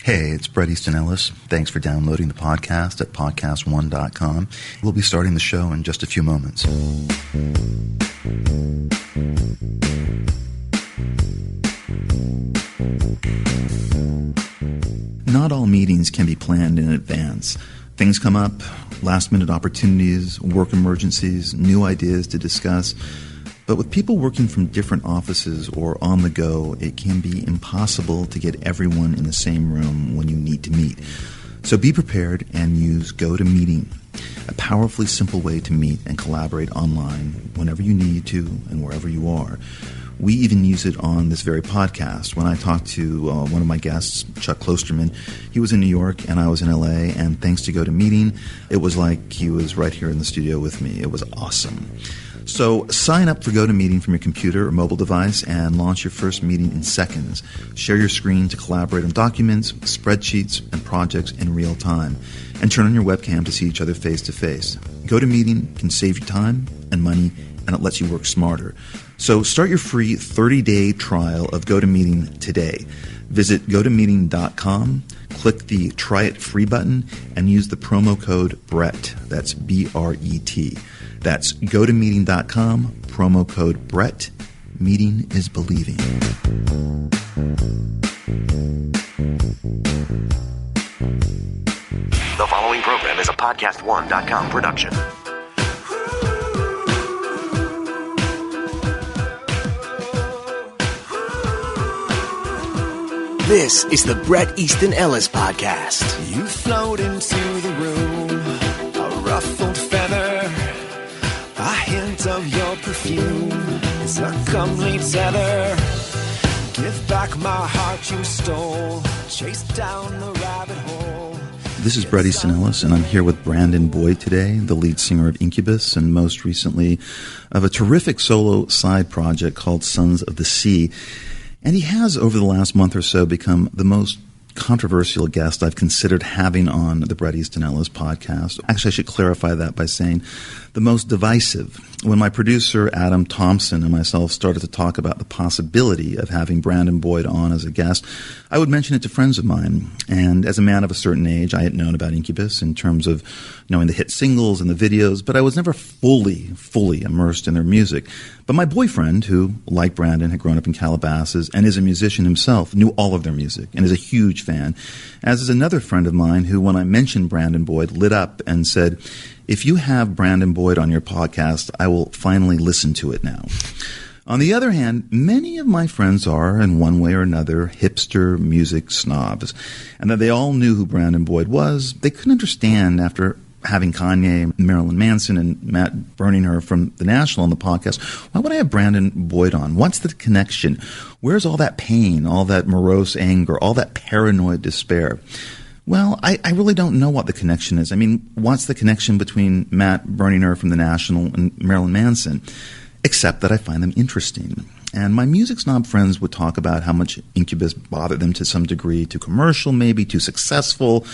Hey, it's Bret Easton Ellis. Thanks for downloading the podcast at podcast1.com. We'll be starting the show in just a few moments. Not all meetings can be planned in advance. Things come up, last-minute opportunities, work emergencies, new ideas to discuss. But with people working from different offices or on the go, it can be impossible to get everyone in the same room when you need to meet. So be prepared and use GoToMeeting, a powerfully simple way to meet and collaborate online whenever you need to and wherever you are. We even use it on this very podcast. When I talked to one of my guests, Chuck Klosterman, he was in New York and I was in LA, and thanks to GoToMeeting, it was like he was right here in the studio with me. It was awesome. So sign up for GoToMeeting from your computer or mobile device and launch your first meeting in seconds. Share your screen to collaborate on documents, spreadsheets, and projects in real time. And turn on your webcam to see each other face to face. GoToMeeting can save you time and money, and it lets you work smarter. So start your free 30-day trial of GoToMeeting today. Visit GoToMeeting.com, click the Try It Free button, and use the promo code BRET. That's B-R-E-T. That's GoToMeeting.com, promo code BRET. Meeting is believing. The following program is a podcast1.com production. This is the Bret Easton Ellis Podcast. You float into the room, a ruffled feather, a hint of your perfume is a comely tether. Give back my heart you stole, chase down the rabbit hole. This is Bret Easton Ellis, and I'm here with Brandon Boyd today, the lead singer of Incubus, and most recently of a terrific solo side project called Sons of the Sea. And he has, over the last month or so, become the most controversial guest I've considered having on the Bret Easton Ellis podcast. Actually, I should clarify that by saying the most divisive. When my producer, Adam Thompson, and myself started to talk about the possibility of having Brandon Boyd on as a guest, I would mention it to friends of mine. And as a man of a certain age, I had known about Incubus in terms of knowing the hit singles and the videos, but I was never fully immersed in their music. But my boyfriend, who, like Brandon, had grown up in Calabasas and is a musician himself, knew all of their music and is a huge fan, as is another friend of mine who, when I mentioned Brandon Boyd, lit up and said, "If you have Brandon Boyd on your podcast, I will finally listen to it now." On the other hand, many of my friends are, in one way or another, hipster music snobs, and that they all knew who Brandon Boyd was. They couldn't understand, after having Kanye, Marilyn Manson, and Matt Berninger from The National on the podcast, why would I have Brandon Boyd on? What's the connection? Where's all that pain, all that morose anger, all that paranoid despair? Well, I really don't know what the connection is. I mean, what's the connection between Matt Berninger from The National and Marilyn Manson? Except that I find them interesting. And my music snob friends would talk about how much Incubus bothered them to some degree, too commercial maybe, too successful,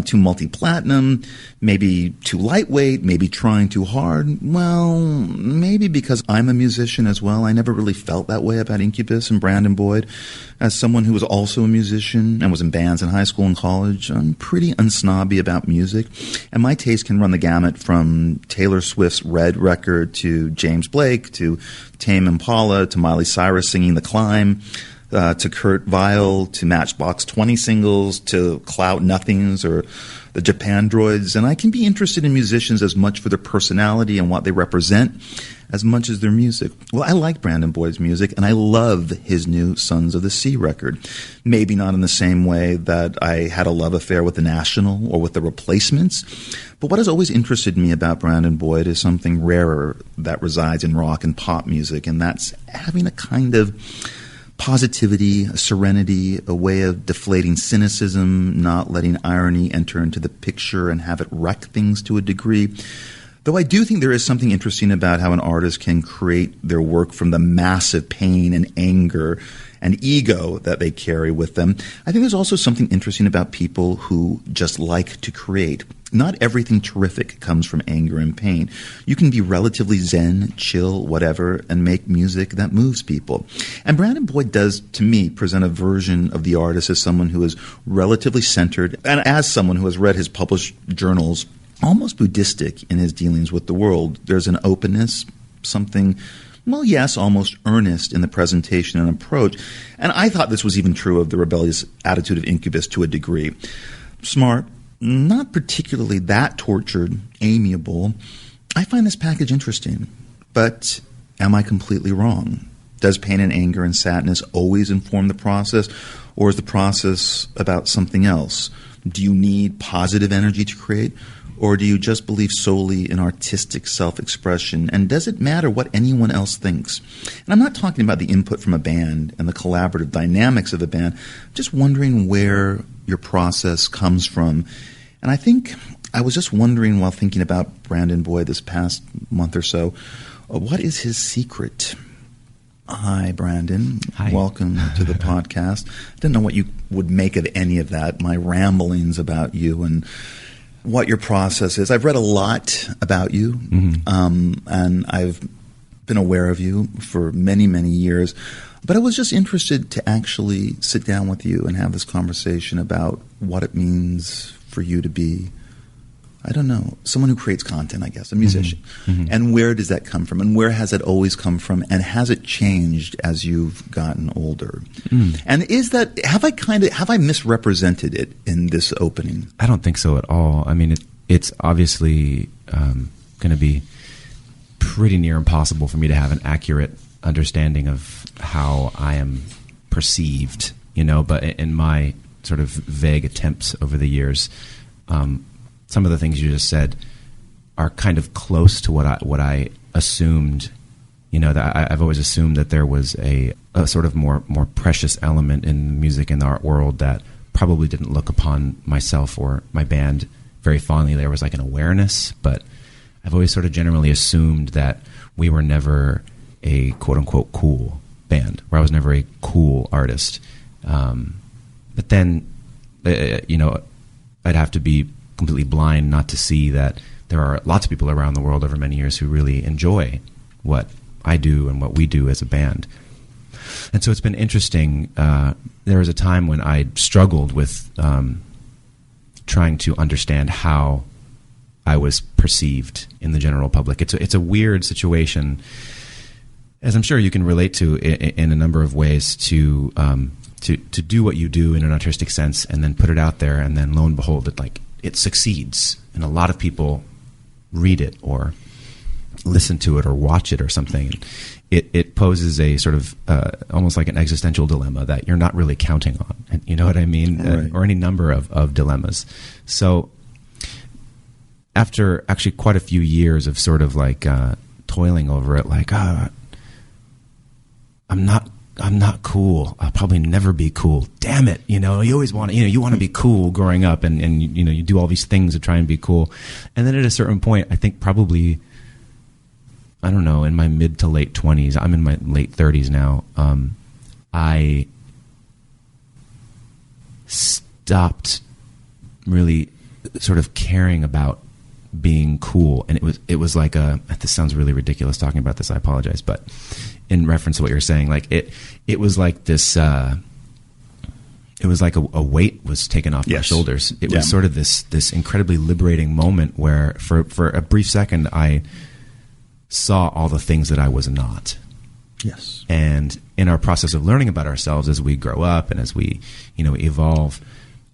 too multi-platinum, maybe too lightweight, maybe trying too hard. Well, maybe because I'm a musician as well, I never really felt that way about Incubus and Brandon Boyd. As someone who was also a musician and was in bands in high school and college, I'm pretty unsnobby about music. And my taste can run the gamut from Taylor Swift's Red record to James Blake to Tame Impala to Miley Cyrus singing The Climb, to Kurt Weill, to Matchbox 20 singles, to Clout Nothings or the Japan Droids. And I can be interested in musicians as much for their personality and what they represent as much as their music. Well, I like Brandon Boyd's music, and I love his new Sons of the Sea record. Maybe not in the same way that I had a love affair with The National or with The Replacements, but what has always interested me about Brandon Boyd is something rarer that resides in rock and pop music, and that's having a kind of positivity, a serenity, a way of deflating cynicism, not letting irony enter into the picture and have it wreck things to a degree. Though I do think there is something interesting about how an artist can create their work from the massive pain and anger and ego that they carry with them. I think there's also something interesting about people who just like to create. Not everything terrific comes from anger and pain. You can be relatively zen, chill, whatever, and make music that moves people. And Brandon Boyd does, to me, present a version of the artist as someone who is relatively centered, and as someone who has read his published journals, almost Buddhistic in his dealings with the world. There's an openness, something, well, yes, almost earnest in the presentation and approach. And I thought this was even true of the rebellious attitude of Incubus to a degree. Smart, not particularly that tortured, amiable. I find this package interesting. But am I completely wrong? Does pain and anger and sadness always inform the process? Or is the process about something else? Do you need positive energy to create? Or do you just believe solely in artistic self-expression? And does it matter what anyone else thinks? And I'm not talking about the input from a band and the collaborative dynamics of the band. I'm just wondering where your process comes from. And I think I was just wondering while thinking about Brandon Boyd this past month or so, what is his secret? Hi, Brandon. Hi. Welcome to the podcast. I didn't know what you would make of any of that, my ramblings about you and what your process is. I've read a lot about you, and I've been aware of you for many, many years. But I was just interested to actually sit down with you and have this conversation about what it means for you to be, I don't know, someone who creates content, I guess, a musician. And where does that come from? And where has it always come from? And has it changed as you've gotten older? And is that, have I misrepresented it in this opening? I don't think so at all. I mean, it's obviously going to be pretty near impossible for me to have an accurate understanding of how I am perceived, but in my sort of vague attempts over the years, some of the things you just said are kind of close to what I assumed. That I've always assumed that there was a sort of more precious element in music and the art world that probably didn't look upon myself or my band very fondly. There was like an awareness, but I've always sort of generally assumed that we were never a quote unquote cool band, where I was never a cool artist. But then, I'd have to be completely blind not to see that there are lots of people around the world over many years who really enjoy what I do and what we do as a band. And so it's been interesting. There was a time when I struggled with trying to understand how I was perceived in the general public. It's a weird situation, as I'm sure you can relate to in a number of ways, to do what you do in an artistic sense and then put it out there, and then lo and behold, it succeeds, and a lot of people read it or listen to it or watch it or something. It poses a sort of almost like an existential dilemma that you're not really counting on. You know what I mean? Right. Or any number of dilemmas. So after actually quite a few years of sort of toiling over it, I'm not cool. I'll probably never be cool. Damn it. You always want to, you want to be cool growing up and you do all these things to try and be cool. And then at a certain point, I think probably, I don't know, in my mid to late 20s, I'm in my late 30s now, I stopped really sort of caring about being cool. And it was like this sounds really ridiculous talking about this, I apologize, but in reference to what you're saying, it was like this, it was like a weight was taken off my shoulders. It was sort of this incredibly liberating moment where for a brief second, I saw all the things that I was not. Yes. And in our process of learning about ourselves as we grow up and as we, evolve,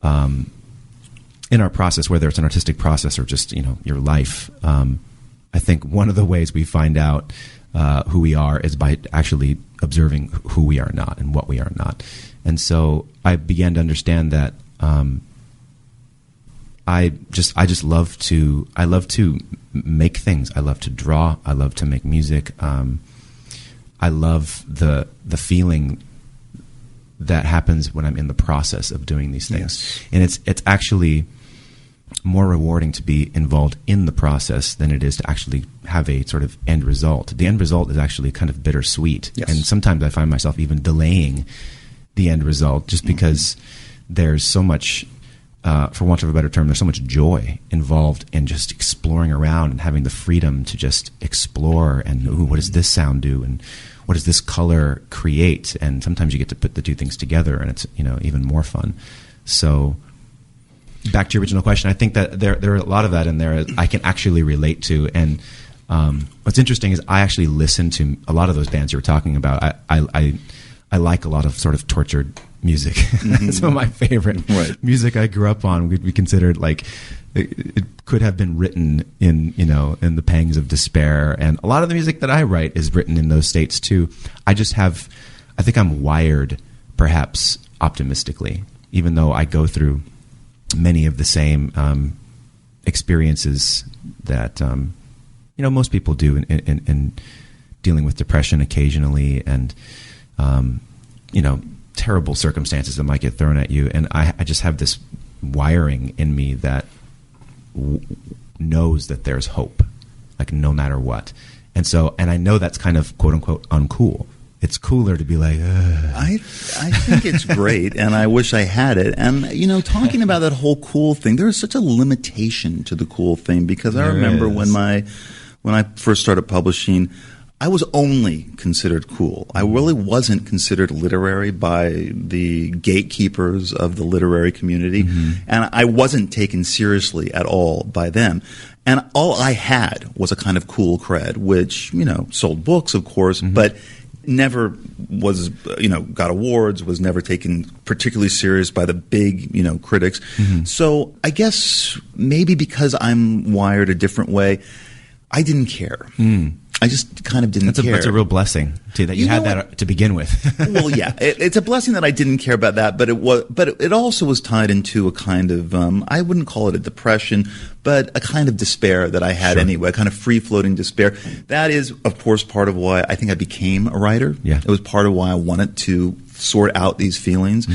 in our process, whether it's an artistic process or just, your life, I think one of the ways we find out who we are is by actually observing who we are not and what we are not. And so I began to understand that I love to make things. I love to draw. I love to make music. I love the feeling that happens when I'm in the process of doing these things. Yes. And it's actually more rewarding to be involved in the process than it is to actually have a sort of end result. The end result is actually kind of bittersweet. Yes. And sometimes I find myself even delaying the end result just because there's so much, for want of a better term, there's so much joy involved in just exploring around and having the freedom to just explore and, ooh, what does this sound do? And what does this color create? And sometimes you get to put the two things together and it's, even more fun. So back to your original question, I think that there are a lot of that in there I can actually relate to. And what's interesting is I actually listen to a lot of those bands you were talking about. I like a lot of sort of tortured music. Some of my favorite music I grew up on would be considered like it could have been written in the pangs of despair. And a lot of the music that I write is written in those states too. I think I'm wired perhaps optimistically, even though I go through many of the same experiences that most people do in dealing with depression occasionally, and terrible circumstances that might get thrown at you. And I just have this wiring in me that knows that there's hope, like no matter what. And I know that's kind of quote unquote uncool. It's cooler to be like, ugh. I think it's great, and I wish I had it. And, talking about that whole cool thing, there is such a limitation to the cool thing, because I remember when I first started publishing, I was only considered cool. I really wasn't considered literary by the gatekeepers of the literary community, and I wasn't taken seriously at all by them. And all I had was a kind of cool cred, which, sold books, of course, but never was, got awards, was never taken particularly serious by the big, critics. So I guess maybe because I'm wired a different way, I didn't care. I just kind of didn't care. That's a real blessing too, that you had that to begin with. Well, yeah, it's a blessing that I didn't care about that, but it also was tied into a kind of I wouldn't call it a depression, but a kind of despair that I had anyway, a kind of free floating despair. That is, of course, part of why I think I became a writer. Yeah, it was part of why I wanted to sort out these feelings.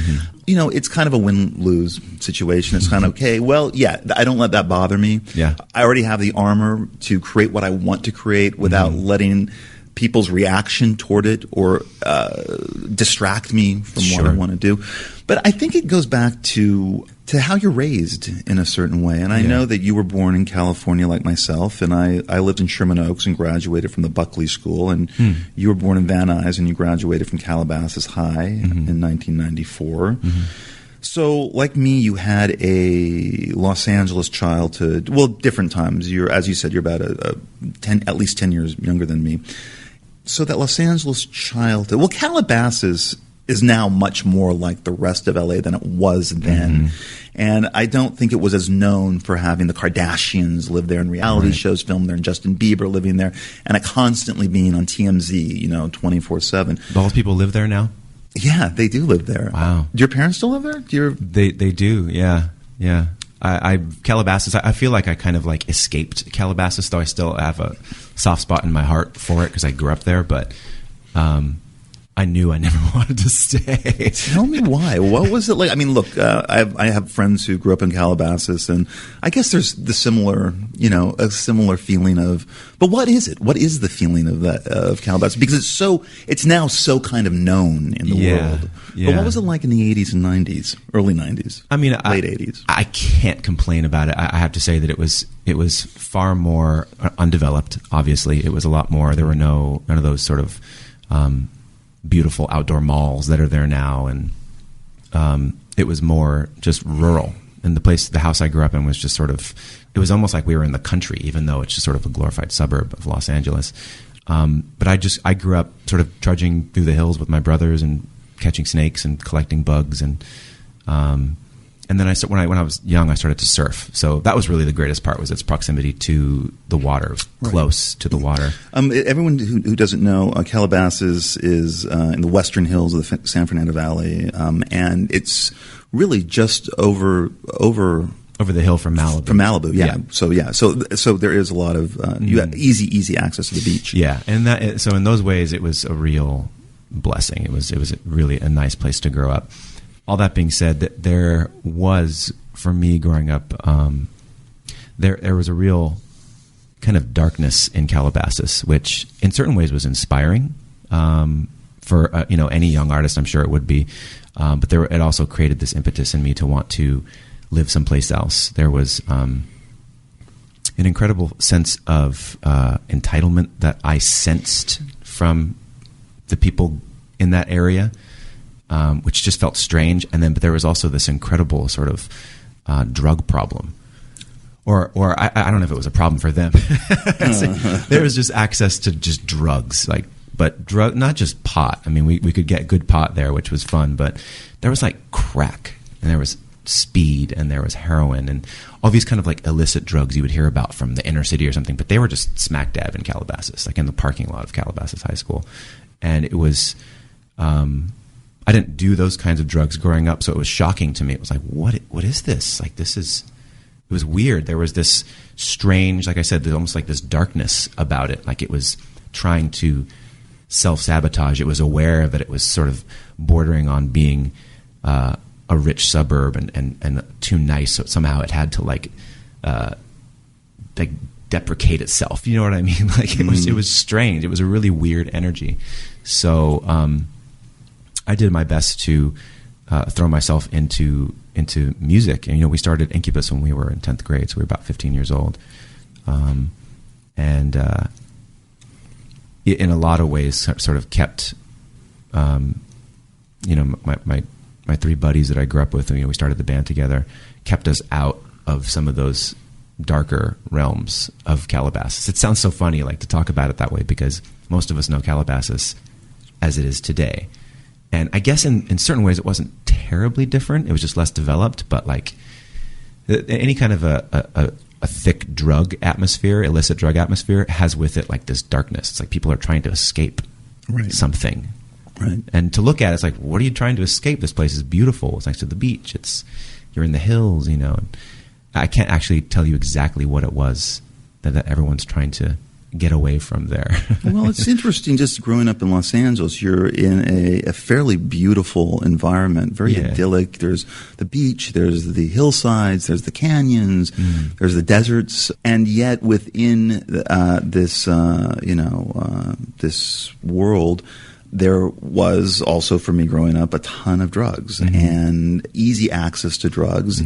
It's kind of a win-lose situation. It's kind of, okay, well, yeah, I don't let that bother me. Yeah, I already have the armor to create what I want to create without letting people's reaction toward it or distract me from what I want to do. But I think it goes back to how you're raised in a certain way. And I know that you were born in California like myself, and I lived in Sherman Oaks and graduated from the Buckley School. And you were born in Van Nuys and you graduated from Calabasas High in 1994. So, like me, you had a Los Angeles childhood. Well, different times. As you said, you're about at least 10 years younger than me. So that Los Angeles childhood. Well, Calabasas is now much more like the rest of LA than it was then. And I don't think it was as known for having the Kardashians live there and reality shows filmed there and Justin Bieber living there and it constantly being on TMZ, 24/7. Those people live there now? Yeah, they do live there. Wow. Do your parents still live there? They do, yeah. Yeah. Calabasas, I feel like I kind of like escaped Calabasas, though I still have a soft spot in my heart for it because I grew up there, but I knew I never wanted to stay. Tell me why. What was it like? I mean, look, I have friends who grew up in Calabasas, and I guess there's the similar, a similar feeling of. But what is it? What is the feeling of Calabasas? Because it's now so kind of known in the world. Yeah. But what was it like in the 80s and 90s, early 90s? I mean, late 80s. I can't complain about it. I have to say that it was far more undeveloped. Obviously, it was a lot more. There were none of those sort of beautiful outdoor malls that are there now, and it was more just rural. And the house I grew up in was just sort of, it was almost like we were in the country, even though it's just sort of a glorified suburb of Los Angeles. But I grew up sort of trudging through the hills with my brothers and catching snakes and collecting bugs, and then when I was young, I started to surf. So that was really the greatest part, was its proximity to the water, close to the water. Everyone who doesn't know, Calabasas is in the western hills of the San Fernando Valley, and it's really just over the hill from Malibu. From Malibu, yeah. So there is a lot of you have easy access to the beach. Yeah, and so in those ways, it was a real blessing. It was really a nice place to grow up. All that being said, there was, for me growing up, there was a real kind of darkness in Calabasas, which in certain ways was inspiring for any young artist. I'm sure it would be, but it also created this impetus in me to want to live someplace else. There was an incredible sense of entitlement that I sensed from the people in that area, which just felt strange. But there was also this incredible sort of drug problem. Or I don't know if it was a problem for them. There was just access to just drugs, but not just pot. I mean, we could get good pot there, which was fun, but there was like crack, and there was speed, and there was heroin, and all these kind of like illicit drugs you would hear about from the inner city or something, but they were just smack dab in Calabasas, like in the parking lot of Calabasas High School. And it was, I didn't do those kinds of drugs growing up, so it was shocking to me. It was like, what is this? Like, it was weird. There was this strange, like I said, there's almost like this darkness about it. Like it was trying to self-sabotage. It was aware that it was sort of bordering on being a rich suburb and too nice. So somehow it had to like deprecate itself. You know what I mean? Like it was strange. It was a really weird energy. So I did my best to throw myself into music. And, we started Incubus when we were in 10th grade, so we were about 15 years old. In a lot of ways sort of kept, my three buddies that I grew up with, we started the band together, kept us out of some of those darker realms of Calabasas. It sounds so funny, like, to talk about it that way, because most of us know Calabasas as it is today. And I guess in certain ways it wasn't terribly different. It was just less developed. But like any kind of a thick drug atmosphere, illicit drug atmosphere, has with it like this darkness. It's like people are trying to escape something. Right. And to look at it, it's like, what are you trying to escape? This place is beautiful. It's next to the beach. You're in the hills, And I can't actually tell you exactly what it was that everyone's trying to get away from there. Well, it's interesting. Just growing up in Los Angeles, you're in a fairly beautiful environment, very idyllic. There's the beach, there's the hillsides, there's the canyons, there's the deserts, and yet within this world, there was also, for me growing up, a ton of drugs and easy access to drugs.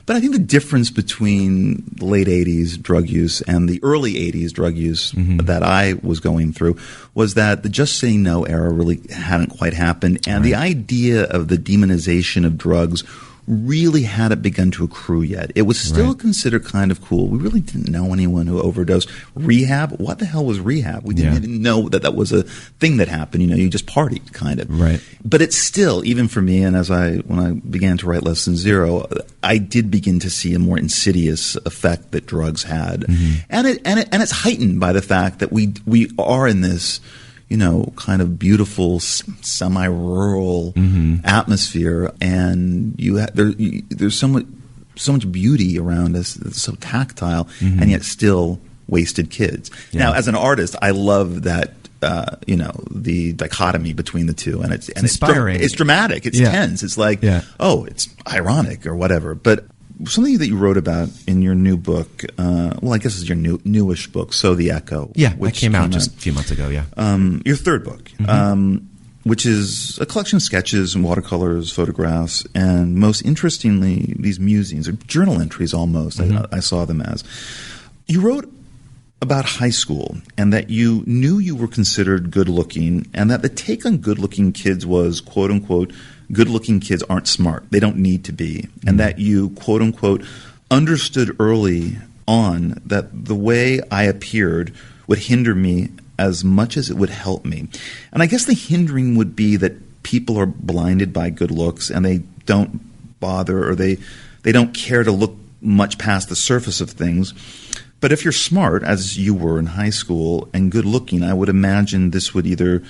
But I think the difference between the late 80s drug use and the early 80s drug use that I was going through was that the Just Say No era really hadn't quite happened. And the idea of the demonization of drugs really hadn't begun to accrue yet. It was still considered kind of cool. We really didn't know anyone who overdosed. Rehab? What the hell was rehab? We didn't even know that was a thing that happened. You just partied, kind of. Right. But it's still, even for me, and when I began to write Less Than Zero, I did begin to see a more insidious effect that drugs had. And it's heightened by the fact that we are in this kind of beautiful, semi-rural atmosphere, and there's so much beauty around us that's so tactile, and yet still wasted kids. Now, as an artist, I love that the dichotomy between the two, and it's inspiring. It's dramatic. It's tense. It's like, it's ironic or whatever, but. Something that you wrote about in your new book, I guess it's your newish book, So the Echo. Yeah, which came out just a few months ago, your third book, which is a collection of sketches and watercolors, photographs, and most interestingly, these musings, or journal entries almost, I saw them as. You wrote about high school, and that you knew you were considered good-looking, and that the take on good-looking kids was, quote-unquote, good-looking kids aren't smart. They don't need to be. And that you, quote-unquote, understood early on that the way I appeared would hinder me as much as it would help me. And I guess the hindering would be that people are blinded by good looks, and they don't bother, or they don't care to look much past the surface of things. But if you're smart, as you were in high school, and good-looking, I would imagine this would either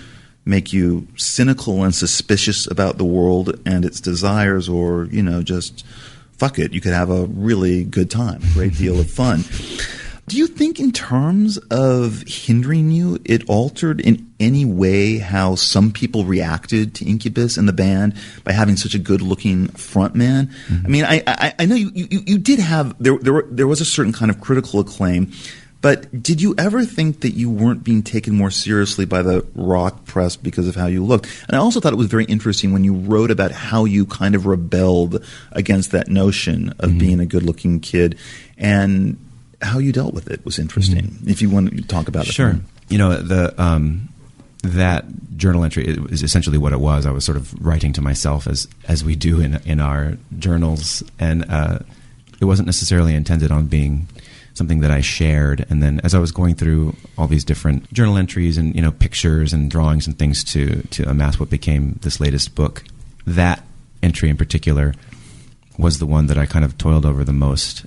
make you cynical and suspicious about the world and its desires, or, just fuck it. You could have a really good time, a great deal of fun. Do you think in terms of hindering you, it altered in any way how some people reacted to Incubus and the band by having such a good-looking frontman? Mm-hmm. I mean, I know you did have – there was a certain kind of critical acclaim, but did you ever think that you weren't being taken more seriously by the rock press because of how you looked? And I also thought it was very interesting when you wrote about how you kind of rebelled against that notion of being a good-looking kid, and how you dealt with it was interesting. If you want to talk about it. Sure. You know, that journal entry is essentially what it was. I was sort of writing to myself as we do in our journals, and it wasn't necessarily intended on being something that I shared. And then as I was going through all these different journal entries and, you know, pictures and drawings and things to amass what became this latest book, that entry in particular was the one that I kind of toiled over the most,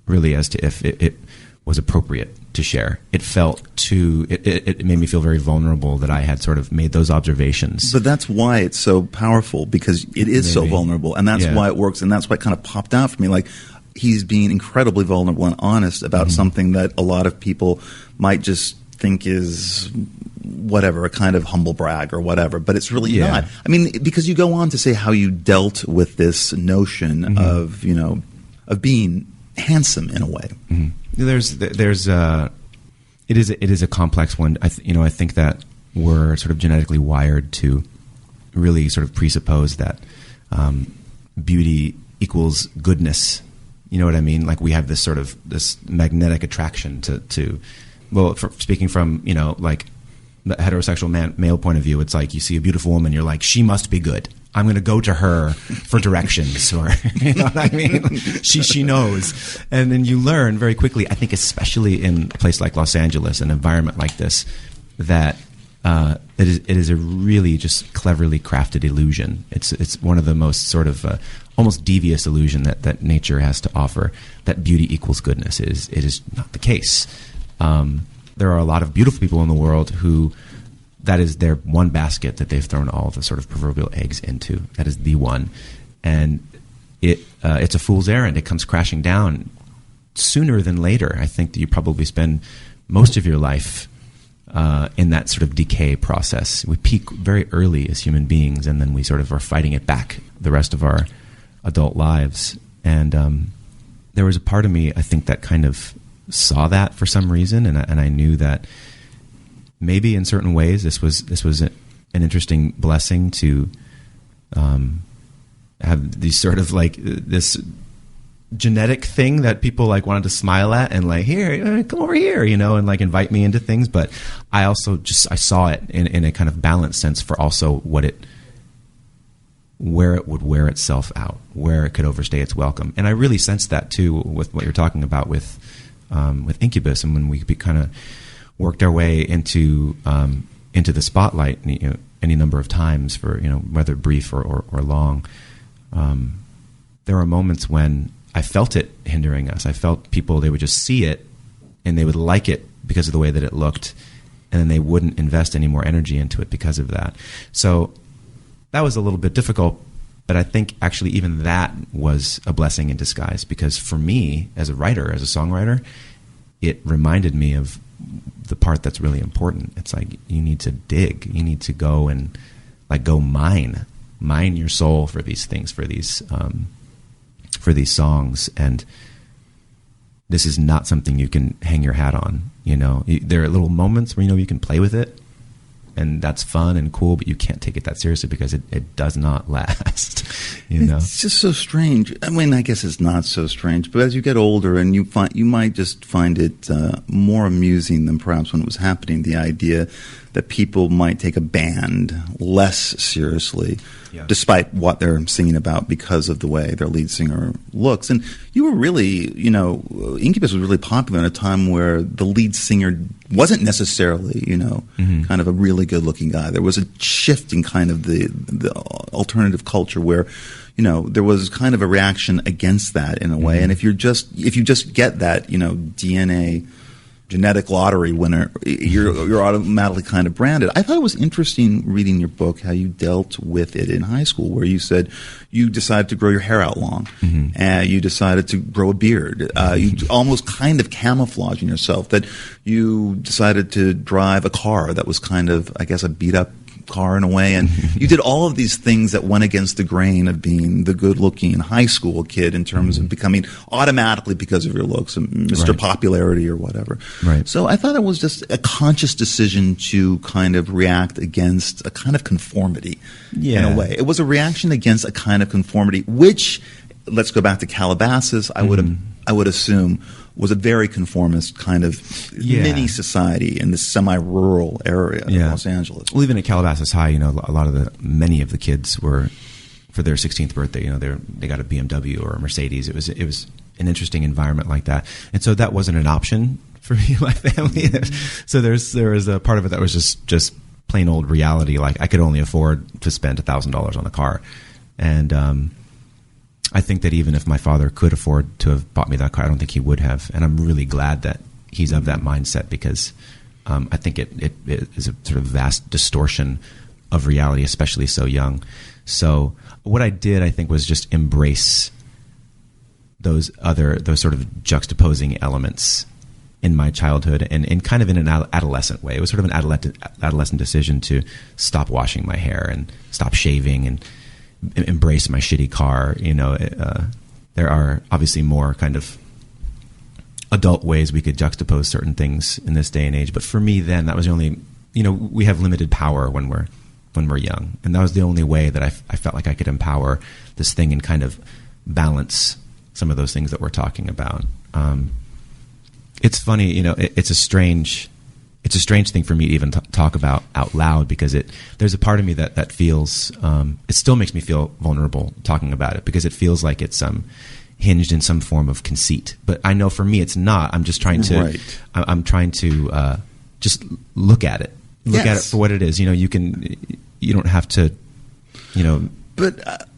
really, as to if it was appropriate to share. It felt it made me feel very vulnerable that I had sort of made those observations. But that's why it's so powerful, because it is so vulnerable, and that's why it works, and that's why it kind of popped out for me. Like, he's being incredibly vulnerable and honest about something that a lot of people might just think is whatever, a kind of humble brag or whatever, but it's really not. I mean, because you go on to say how you dealt with this notion of, you know, of being handsome in a way. It is a complex one. I think that we're sort of genetically wired to really sort of presuppose that beauty equals goodness. You know what I mean? Like, we have this sort of this magnetic attraction to well, speaking from, you know, like the heterosexual male point of view, it's like you see a beautiful woman, you're like, she must be good. I'm going to go to her for directions, or, you know what I mean? She knows. And then you learn very quickly, I think especially in a place like Los Angeles, an environment like this, that it is a really just cleverly crafted illusion. It's one of the most sort of almost devious illusion that nature has to offer, that beauty equals goodness. It is not the case. There are a lot of beautiful people in the world who that is their one basket that they've thrown all the sort of proverbial eggs into. That is the one. And it's a fool's errand. It comes crashing down sooner than later. I think that you probably spend most of your life in that sort of decay process. We peak very early as human beings, and then we sort of are fighting it back the rest of our adult lives. And there was a part of me, I think, that kind of saw that for some reason, and I knew that maybe in certain ways this was an interesting blessing to have these sort of like this genetic thing that people like wanted to smile at and like, here, come over here, you know, and like invite me into things. But I also I saw it in a kind of balanced sense for also where it would wear itself out, where it could overstay its welcome. And I really sensed that too with what you're talking about with Incubus, and when we kind of worked our way into the spotlight, you know, any number of times for, you know, whether brief or long. There were moments when I felt it hindering us. I felt people, they would just see it and they would like it because of the way that it looked, and then they wouldn't invest any more energy into it because of that. So that was a little bit difficult, but I think actually even that was a blessing in disguise, because for me as a writer, as a songwriter, it reminded me of the part that's really important. It's like you need to dig, you need to go and like go mine your soul for these things, for these songs. And this is not something you can hang your hat on. You know, there are little moments where, you know, you can play with it, and that's fun and cool, but you can't take it that seriously because it does not last. You know, it's just so strange. I mean, I guess it's not so strange, but as you get older, and you might just find it more amusing than perhaps when it was happening. The idea that people might take a band less seriously, despite what they're singing about, because of the way their lead singer looks. And you were really, you know, Incubus was really popular in a time where the lead singer wasn't necessarily, you know, kind of a really good-looking guy. There was a shift in kind of the alternative culture where, you know, there was kind of a reaction against that in a way. And if you just get that, you know, DNA genetic lottery winner. You're automatically kind of branded. I thought it was interesting reading your book how you dealt with it in high school, where you said you decided to grow your hair out long, and you decided to grow a beard. You almost kind of camouflaging yourself, that you decided to drive a car that was kind of, I guess, a beat up car in a way, and you did all of these things that went against the grain of being the good-looking high school kid in terms of becoming automatically, because of your looks, Mr. Right. Popularity or whatever. Right. So I thought it was just a conscious decision to kind of react against a kind of conformity in a way. It was a reaction against a kind of conformity, which, let's go back to Calabasas, I would assume was a very conformist kind of mini society in this semi-rural area of Los Angeles. Well, even at Calabasas High, many of the kids were, for their 16th birthday, they got a BMW or a Mercedes. It was an interesting environment like that, and so that wasn't an option for me, my family. So there was a part of it that was just plain old reality. Like, I could only afford to spend $1,000 on a car, and I think that even if my father could afford to have bought me that car, I don't think he would have. And I'm really glad that he's of that mindset, because I think it is a sort of vast distortion of reality, especially so young. So what I did, I think, was just embrace those sort of juxtaposing elements in my childhood, and kind of in an adolescent way. It was sort of an adolescent decision to stop washing my hair and stop shaving and embrace my shitty car. There are obviously more kind of adult ways we could juxtapose certain things in this day and age, but for me then, that was the only, we have limited power when we're young, and that was the only way that I felt like I could empower this thing and kind of balance some of those things that we're talking about. It's funny, it's a strange thing for me to even talk about out loud, because there's a part of me that feels, it still makes me feel vulnerable talking about it, because it feels like it's hinged in some form of conceit. But I know for me it's not. I'm just trying to, Right. I'm trying to just look at it, at it for what it is. You don't have to, But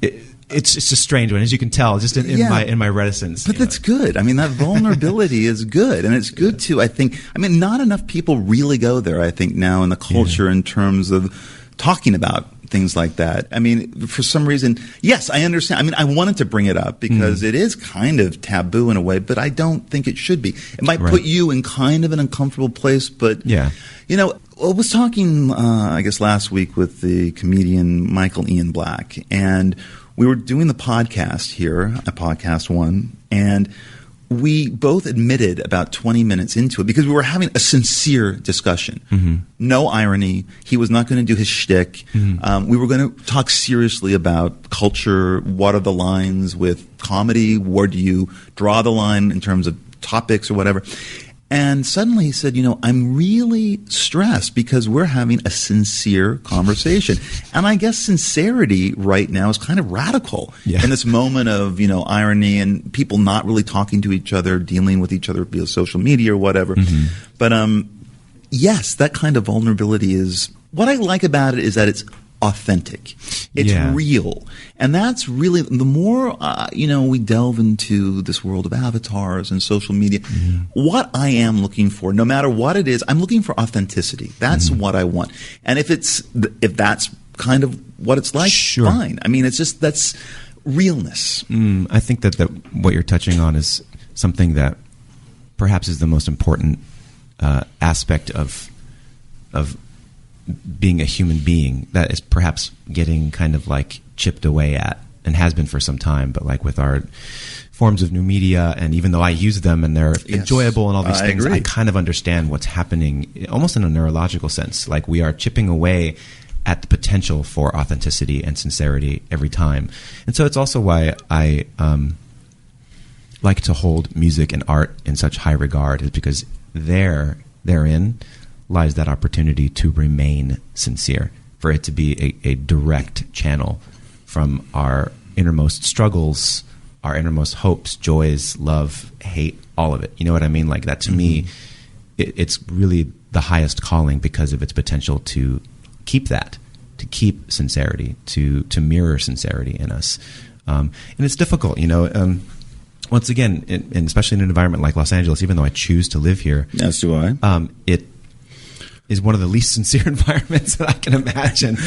it's just a strange one, as you can tell, just in my reticence. But that's good. I mean, that vulnerability is good. And it's good too, I think. I mean, not enough people really go there, I think, now in the culture in terms of talking about things like that. I mean, for some reason, yes, I understand. I mean, I wanted to bring it up because it is kind of taboo in a way, but I don't think it should be. It might put you in kind of an uncomfortable place, but, I was talking, I guess, last week with the comedian Michael Ian Black, and we were doing the podcast here at Podcast One, and we both admitted about 20 minutes into it, because we were having a sincere discussion. No irony. He was not going to do his shtick. We were going to talk seriously about culture. What are the lines with comedy? Where do you draw the line in terms of topics or whatever? And suddenly he said, I'm really stressed because we're having a sincere conversation. And I guess sincerity right now is kind of radical in this moment of, irony and people not really talking to each other, dealing with each other via social media or whatever. But yes, that kind of vulnerability is – what I like about it is that it's authentic. It's real. And that's really – the more, we delve into this world of avatars and social media, what I am looking for, no matter what it is, I'm looking for authenticity. That's what I want. And if that's kind of what it's like, fine. I mean, it's just – that's realness. I think that what you're touching on is something that perhaps is the most important aspect of being a human being, that is perhaps getting kind of like chipped away at, and has been for some time. But like with our forms of new media, and even though I use them and they're enjoyable and all these things, I kind of understand what's happening almost in a neurological sense. Like we are chipping away at the potential for authenticity and sincerity every time. And so it's also why I like to hold music and art in such high regard, is because therein lies that opportunity to remain sincere, for it to be a direct channel from our innermost struggles, our innermost hopes, joys, love, hate, all of it. You know what I mean? Like that to me, it's really the highest calling, because of its potential to keep that, to keep sincerity, to mirror sincerity in us. And it's difficult, once again, and especially in an environment like Los Angeles, even though I choose to live here, as do I, it is one of the least sincere environments that I can imagine.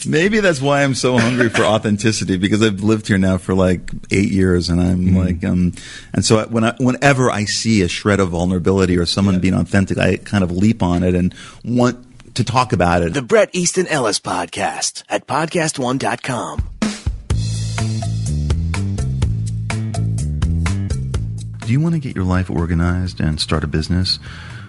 Maybe that's why I'm so hungry for authenticity, because I've lived here now for like 8 years, and I'm like, and so whenever I see a shred of vulnerability or someone being authentic, I kind of leap on it and want to talk about it. The Bret Easton Ellis Podcast at podcast1.com. Do you want to get your life organized and start a business?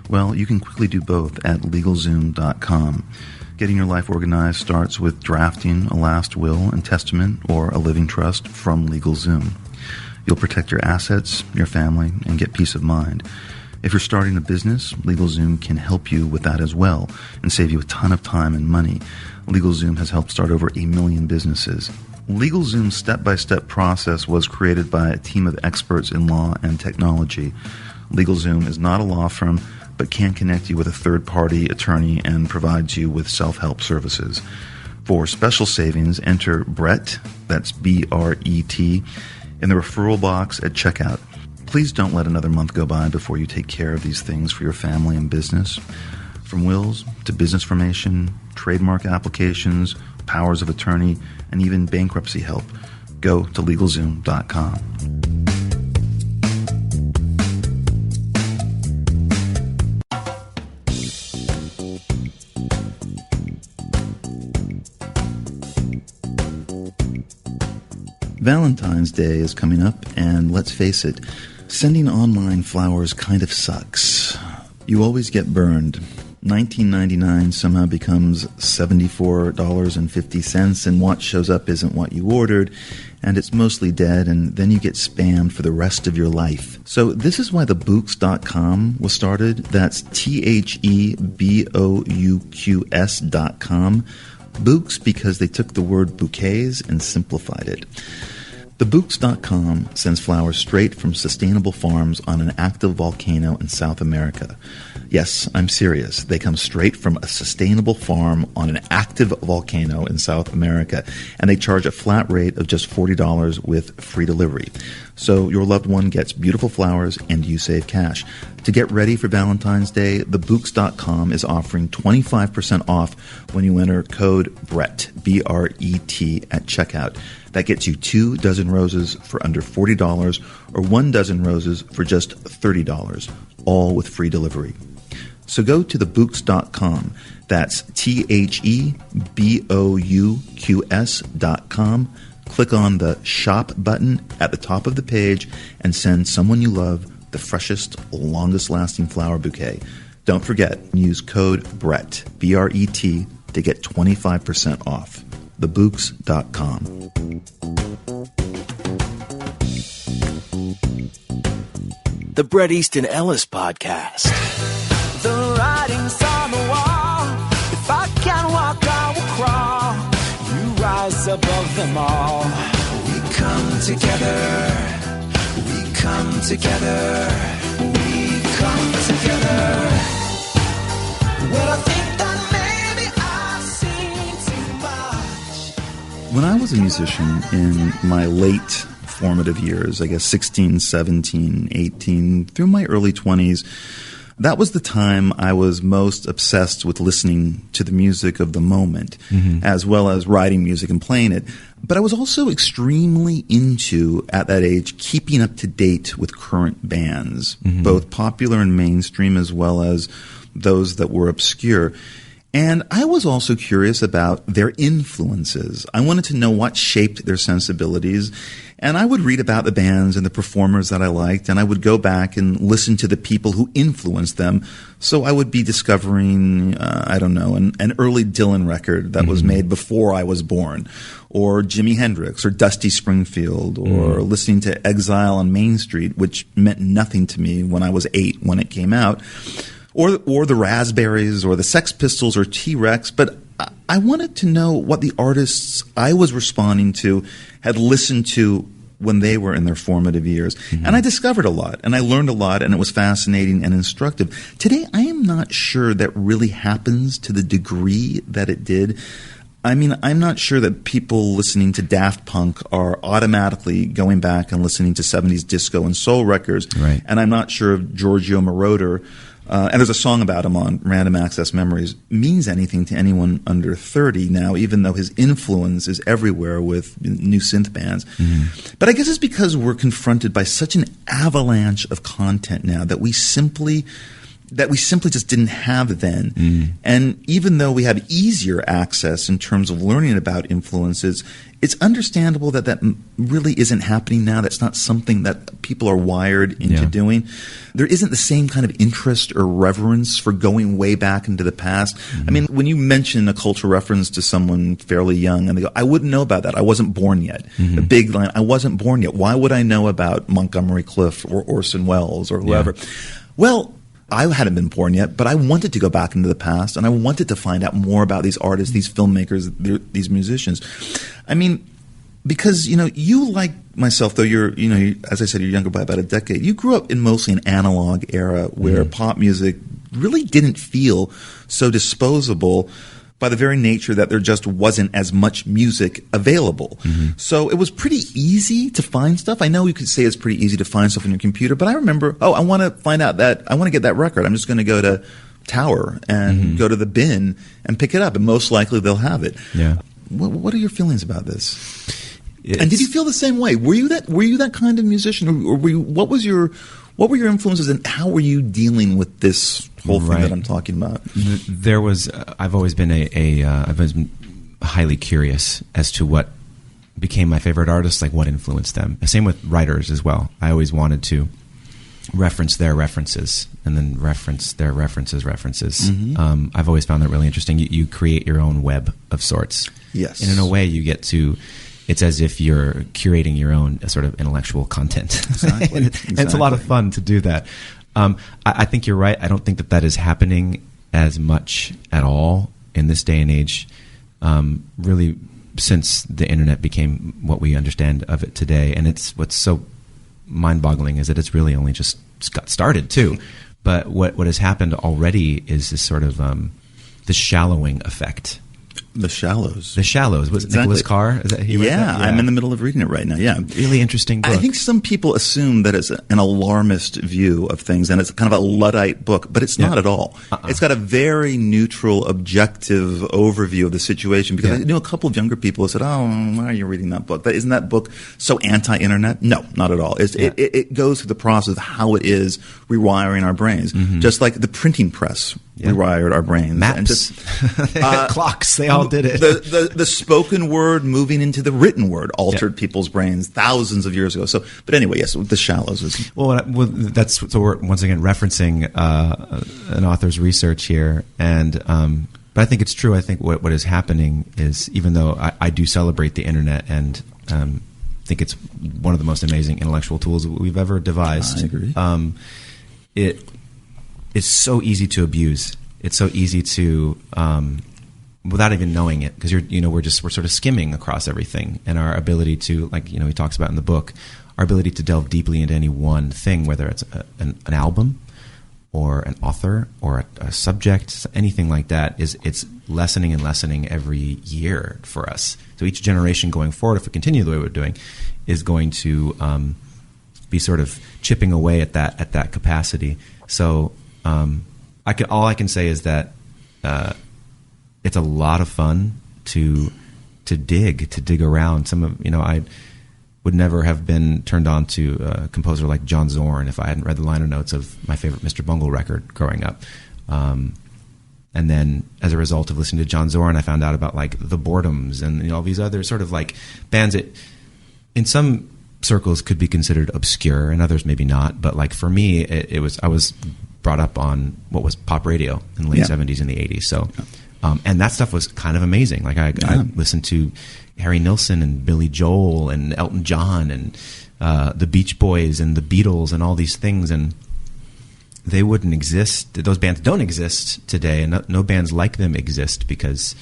Well, you can quickly do both at LegalZoom.com. Getting your life organized starts with drafting a last will and testament or a living trust from LegalZoom. You'll protect your assets, your family, and get peace of mind. If you're starting a business, LegalZoom can help you with that as well and save you a ton of time and money. LegalZoom has helped start over 1 million businesses. LegalZoom's step-by-step process was created by a team of experts in law and technology. LegalZoom is not a law firm, but can connect you with a third-party attorney and provides you with self-help services. For special savings, enter Bret, that's B-R-E-T, in the referral box at checkout. Please don't let another month go by before you take care of these things for your family and business. From wills to business formation, trademark applications, powers of attorney, and even bankruptcy help, go to LegalZoom.com. Valentine's Day is coming up, and let's face it, sending online flowers kind of sucks. You always get burned. $19.99 somehow becomes $74.50, and what shows up isn't what you ordered, and it's mostly dead, and then you get spammed for the rest of your life. So this is why the Books.com was started. That's THEBOUQS.com. Books, because they took the word bouquets and simplified it. TheBooks.com sends flowers straight from sustainable farms on an active volcano in South America. Yes, I'm serious. They come straight from a sustainable farm on an active volcano in South America, and they charge a flat rate of just $40 with free delivery. So your loved one gets beautiful flowers and you save cash. To get ready for Valentine's Day, TheBooks.com is offering 25% off when you enter code BRET, B-R-E-T, at checkout. That gets you 2 dozen roses for under $40 or 1 dozen roses for just $30, all with free delivery. So go to thebooks.com. That's THEBOUQS.com. Click on the shop button at the top of the page and send someone you love the freshest, longest-lasting flower bouquet. Don't forget, use code BRET, B-R-E-T, to get 25% off. Thebooks.com. The Bret Easton Ellis Podcast. The writing's on the wall. If I can walk, I will crawl. You rise above them all. We come together. We come together. We come together. Well, I think that maybe I've seen too much. When I was a musician in my late formative years, I guess 16, 17, 18, through my early 20s, that was the time I was most obsessed with listening to the music of the moment, as well as writing music and playing it. But I was also extremely into, at that age, keeping up to date with current bands, both popular and mainstream, as well as those that were obscure. And I was also curious about their influences. I wanted to know what shaped their sensibilities. And I would read about the bands and the performers that I liked, and I would go back and listen to the people who influenced them. So I would be discovering, an early Dylan record that was made before I was born, or Jimi Hendrix, or Dusty Springfield, or listening to Exile on Main Street, which meant nothing to me when I was 8 when it came out. Or the Raspberries, or the Sex Pistols, or T-Rex, but I wanted to know what the artists I was responding to had listened to when they were in their formative years. And I discovered a lot, and I learned a lot, and it was fascinating and instructive. Today, I am not sure that really happens to the degree that it did. I mean, I'm not sure that people listening to Daft Punk are automatically going back and listening to 70s disco and soul records. Right. And I'm not sure if Giorgio Moroder, and there's a song about him on Random Access Memories, means anything to anyone under 30 now, even though his influence is everywhere with new synth bands. Mm-hmm. But I guess it's because we're confronted by such an avalanche of content now that we simply just didn't have then. Mm. And even though we have easier access in terms of learning about influences, it's understandable that that really isn't happening now. That's not something that people are wired into doing. There isn't the same kind of interest or reverence for going way back into the past. Mm-hmm. I mean, when you mention a cultural reference to someone fairly young and they go, I wouldn't know about that. I wasn't born yet. Mm-hmm. A big line, I wasn't born yet. Why would I know about Montgomery Clift or Orson Welles or whoever? Yeah. Well, I hadn't been born yet, but I wanted to go back into the past, and I wanted to find out more about these artists, these filmmakers, these musicians. I mean, because, you like myself, though you're, as I said, you're younger by about a decade. You grew up in mostly an analog era where pop music really didn't feel so disposable by the very nature that there just wasn't as much music available. Mm-hmm. So it was pretty easy to find stuff. I know you could say it's pretty easy to find stuff on your computer, but I remember, I want to find out I want to get that record. I'm just going to go to Tower and go to the bin and pick it up, and most likely they'll have it. Yeah. What are your feelings about this? And did you feel the same way? Were you that kind of musician, or what were your influences, and how were you dealing with this whole thing that I'm talking about? There was. I've always been I've always been highly curious as to what became my favorite artists, like what influenced them. Same with writers as well. I always wanted to reference their references and then reference their references. Mm-hmm. I've always found that really interesting. You create your own web of sorts. Yes. And in a way, you get to. It's as if you're curating your own sort of intellectual content. Exactly. And it's a lot of fun to do that. I think you're right. I don't think that is happening as much at all in this day and age, really, since the internet became what we understand of it today. And what's so mind-boggling is that it's really only just got started, too. But what has happened already is this sort of the shallowing effect. The Shallows. The Shallows. Was it Nicholas Carr? Is that he wrote that? Yeah, I'm in the middle of reading it right now. Yeah. Really interesting book. I think some people assume that it's an alarmist view of things and it's kind of a Luddite book, but it's not at all. It's got a very neutral, objective overview of the situation, because I knew a couple of younger people who said, why are you reading that book? Isn't that book so anti-internet? No, not at all. It goes through the process of how it is rewiring our brains, just like the printing press rewired our brains. Maps. And just, clocks, they all did it. The spoken word moving into the written word altered people's brains thousands of years ago. So, but anyway, yes, The Shallows was. Well, so we're once again referencing an author's research here, and but I think it's true. I think what is happening is, even though I do celebrate the internet and think it's one of the most amazing intellectual tools we've ever devised. I agree. It is so easy to abuse. It's so easy to. Without even knowing it, because we're sort of skimming across everything, and our ability to, like he talks about in the book, our ability to delve deeply into any one thing, whether it's an album or an author or a subject, anything like that, it's lessening and lessening every year for us. So each generation going forward, if we continue the way we're doing, is going to be sort of chipping away at that capacity. So all I can say is that. It's a lot of fun to dig around. I would never have been turned on to a composer like John Zorn if I hadn't read the liner notes of my favorite Mr. Bungle record growing up. And then, as a result of listening to John Zorn, I found out about like the Boredoms and all these other sort of like bands that, in some circles, could be considered obscure, and others maybe not. But like for me, I was brought up on what was pop radio in the late 70s and the 80s. So. And that stuff was kind of amazing. Like I listened to Harry Nilsson and Billy Joel and Elton John and the Beach Boys and the Beatles and all these things, and they wouldn't exist. Those bands don't exist today, and no bands like them exist because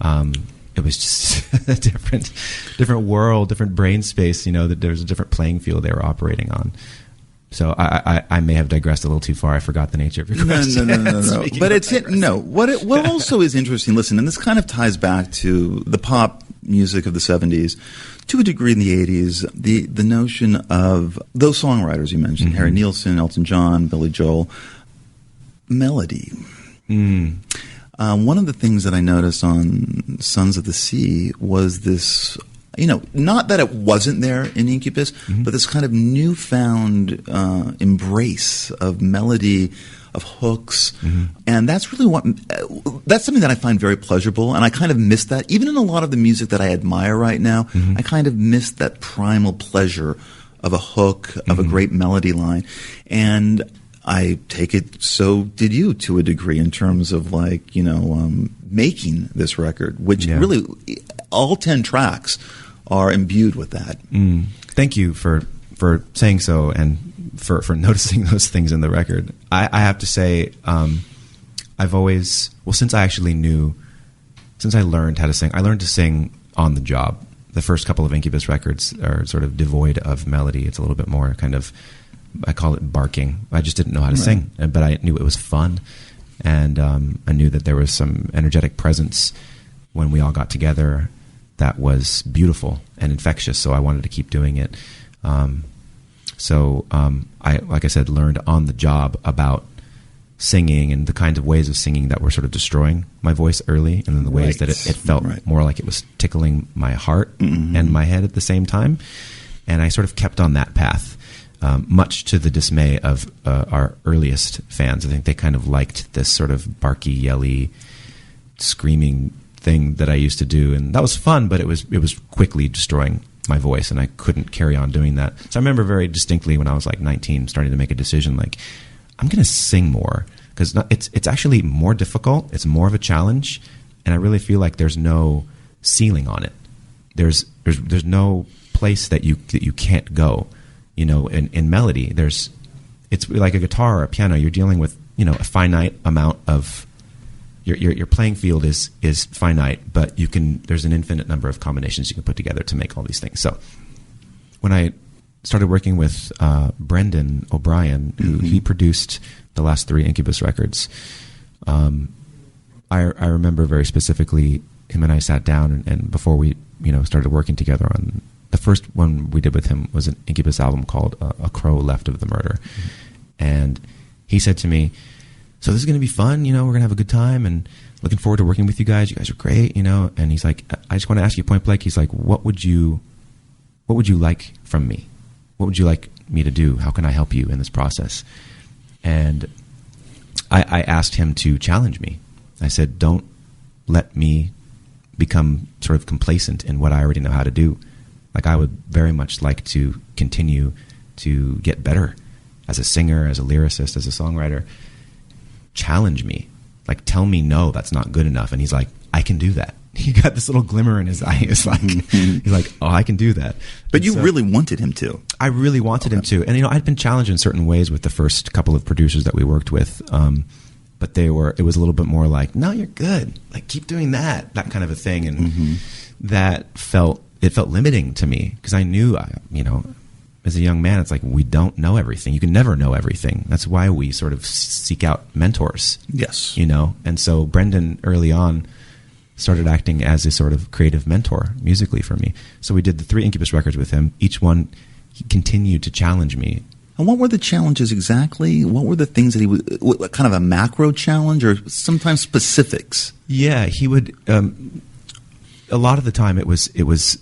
it was just a different world, different brain space. That there was a different playing field they were operating on. So I may have digressed a little too far. I forgot the nature of your question. No. But what also is interesting, listen, and this kind of ties back to the pop music of the 70s, to a degree in the 80s, the notion of those songwriters you mentioned, Harry Nilsson, Elton John, Billy Joel, melody. One of the things that I noticed on Sons of the Sea was this, not that it wasn't there in Incubus, but this kind of newfound embrace of melody, of hooks, and that's really that's something that I find very pleasurable, and I kind of miss that. Even in a lot of the music that I admire right now, I kind of miss that primal pleasure of a hook, of a great melody line, and I take it so did you to a degree in terms of making this record, which really all 10 tracks are imbued with that. Thank you for saying so and for noticing those things in the record. I have to say, I've always, since I learned how to sing, I learned to sing on the job. The first couple of Incubus records are sort of devoid of melody. It's a little bit more kind of, I call it barking. I just didn't know how to sing, but I knew it was fun. And I knew that there was some energetic presence when we all got together that was beautiful and infectious, so I wanted to keep doing it. I, like I said, learned on the job about singing and the kinds of ways of singing that were sort of destroying my voice early, and then the ways that it felt more like it was tickling my heart and my head at the same time. And I sort of kept on that path, much to the dismay of our earliest fans. I think they kind of liked this sort of barky, yelly, screaming thing that I used to do, and that was fun, but it was quickly destroying my voice, and I couldn't carry on doing that. So I remember very distinctly when I was like 19 starting to make a decision, like, I'm going to sing more, because it's actually more difficult, it's more of a challenge, and I really feel like there's no ceiling on it. There's no place that you can't go. In melody, it's like a guitar or a piano. You're dealing with a finite amount of your playing field is finite, but there's an infinite number of combinations you can put together to make all these things. So when I started working with Brendan O'Brien, who he produced the last 3 Incubus records, I remember very specifically him and I sat down and before we started working together on the first one we did with him was an Incubus album called A Crow Left of the Murder. And he said to me, so this is going to be fun, we're going to have a good time and looking forward to working with you guys. You guys are great, And he's like, I just want to ask you point blank. He's like, what would you like from me? What would you like me to do? How can I help you in this process? And I asked him to challenge me. I said, don't let me become sort of complacent in what I already know how to do. Like, I would very much like to continue to get better as a singer, as a lyricist, as a songwriter. Challenge me. Like, tell me, no, that's not good enough. And he's like, I can do that. He got this little glimmer in his eye. He's like, oh, I can do that. But you really wanted him to. I really wanted him to. And, I'd been challenged in certain ways with the first couple of producers that we worked with. But it was a little bit more like, no, you're good. Like, keep doing that kind of a thing. And that felt limiting to me because I knew, as a young man, it's like, we don't know everything. You can never know everything. That's why we sort of seek out mentors. Yes. And so Brendan early on started acting as a sort of creative mentor musically for me. So we did the 3 Incubus records with him. Each one, he continued to challenge me. And what were the challenges exactly? What were the things that he would, kind of a macro challenge or sometimes specifics? Yeah, he would, a lot of the time it was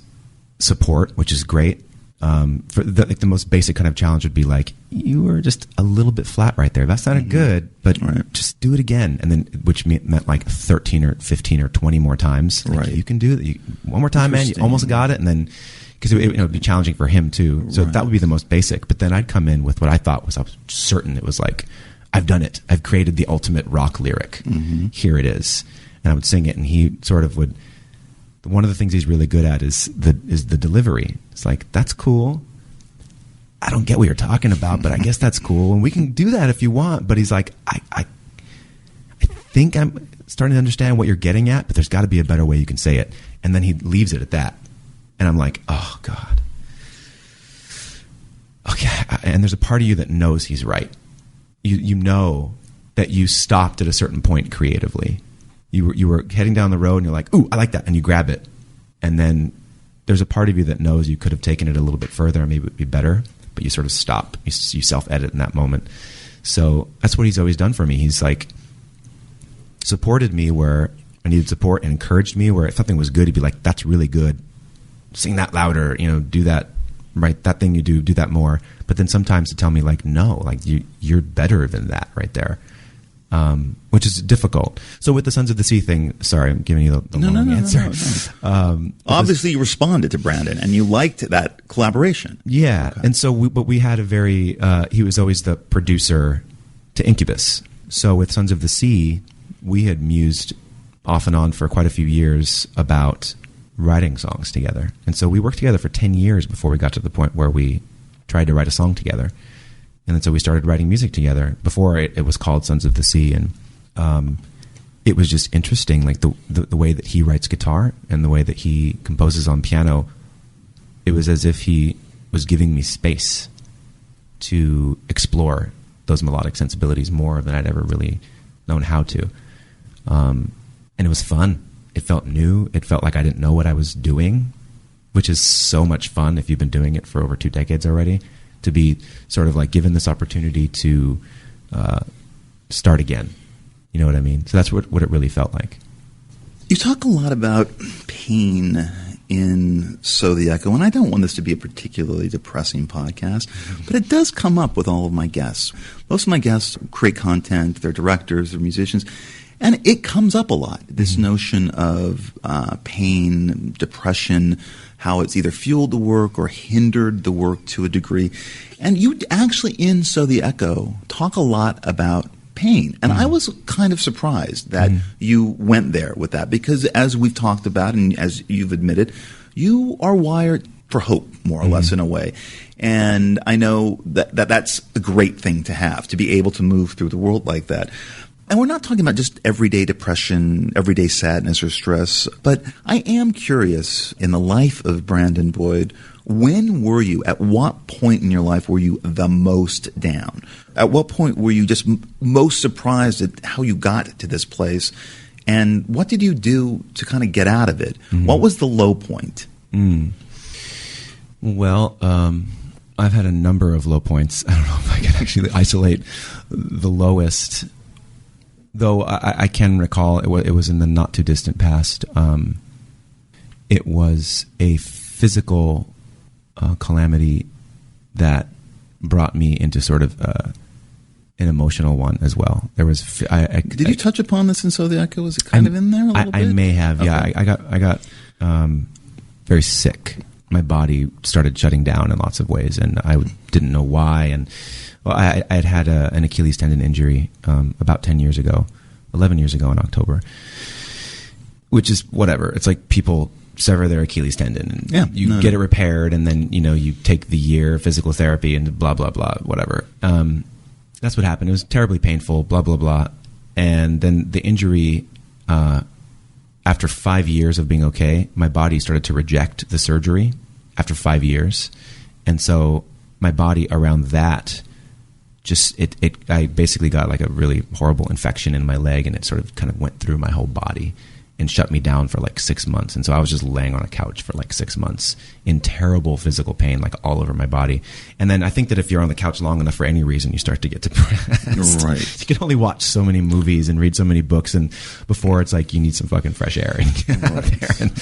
support, which is great. For the most basic kind of challenge would be like, you were just a little bit flat right there. That sounded good, but just do it again. And then, which meant like 13 or 15 or 20 more times. Like, you can do it. One more time, man. You almost got it. And then, because it would be challenging for him too. So that would be the most basic. But then I'd come in with what I thought I was certain it was like, I've done it. I've created the ultimate rock lyric. Here it is. And I would sing it, and he sort of would. One of the things he's really good at is the delivery. It's like, that's cool. I don't get what you're talking about, but I guess that's cool, and we can do that if you want. But he's like, I think I'm starting to understand what you're getting at, but there's got to be a better way you can say it. And then he leaves it at that, and I'm like, oh God. okay, and there's a part of you that knows he's right. You know that you stopped at a certain point creatively. You were heading down the road and you're like, ooh, I like that, and you grab it, and then there's a part of you that knows you could have taken it a little bit further and maybe it would be better, but you sort of stop. You self-edit in that moment. So that's what he's always done for me. He's like supported me where I needed support and encouraged me where if something was good, he'd be like, that's really good. Sing that louder, do that, right? That thing you do that more. But then sometimes to tell me like, no, like you're better than that right there. Which is difficult. So with the Sons of the Sea thing, sorry, I'm giving you the long answer. No. Obviously, you responded to Brandon, and you liked that collaboration. Yeah, okay. And so we had a very. He was always the producer to Incubus. So with Sons of the Sea, we had mused off and on for quite a few years about writing songs together, and so we worked together for 10 years before we got to the point where we tried to write a song together. And then so we started writing music together. Before it was called Sons of the Sea, and it was just interesting, like the way that he writes guitar and the way that he composes on piano. It was as if he was giving me space to explore those melodic sensibilities more than I'd ever really known how to. And it was fun. It felt new. It felt like I didn't know what I was doing, which is so much fun if you've been doing it for over 2 decades already. To be sort of like given this opportunity to start again. You know what I mean? So that's what it really felt like. You talk a lot about pain in So the Echo, and I don't want this to be a particularly depressing podcast, but it does come up with all of my guests. Most of my guests create content, they're directors, they're musicians, and it comes up a lot, this notion of pain, depression, how it's either fueled the work or hindered the work to a degree. And you actually, in So the Echo, talk a lot about pain. And I was kind of surprised that you went there with that, because as we've talked about and as you've admitted, you are wired for hope, more or less, in a way. And I know that's a great thing to have, to be able to move through the world like that. And we're not talking about just everyday depression, everyday sadness or stress, but I am curious, in the life of Brandon Boyd, when were you, at what point in your life were you the most down? At what point were you just most surprised at how you got to this place? And what did you do to kind of get out of it? What was the low point? Well, I've had a number of low points. I don't know if I can actually isolate the lowest. Though I can recall it was in the not too distant past. It was a physical calamity that brought me into sort of an emotional one as well. There was. Did you touch upon this in So the Echo? Was it kind of in there a little bit? I may have. Okay. Yeah, I got very sick. My body started shutting down in lots of ways, and I didn't know why. And I had an Achilles tendon injury about 10 years ago, 11 years ago in October, which is whatever. It's like people sever their Achilles tendon and you get it repaired, and then you take the year physical therapy and blah, blah, blah, whatever. That's what happened. It was terribly painful, blah, blah, blah. And then the injury, after 5 years of being okay, my body started to reject the surgery after 5 years. And so my body around that I basically got like a really horrible infection in my leg, and it sort of kind of went through my whole body and shut me down for like 6 months. And so I was just laying on a couch for like 6 months in terrible physical pain, like all over my body. And then I think that if you're on the couch long enough for any reason, you start to get depressed. Right. You can only watch so many movies and read so many books, and before it's like you need some fucking fresh air and get out there. And,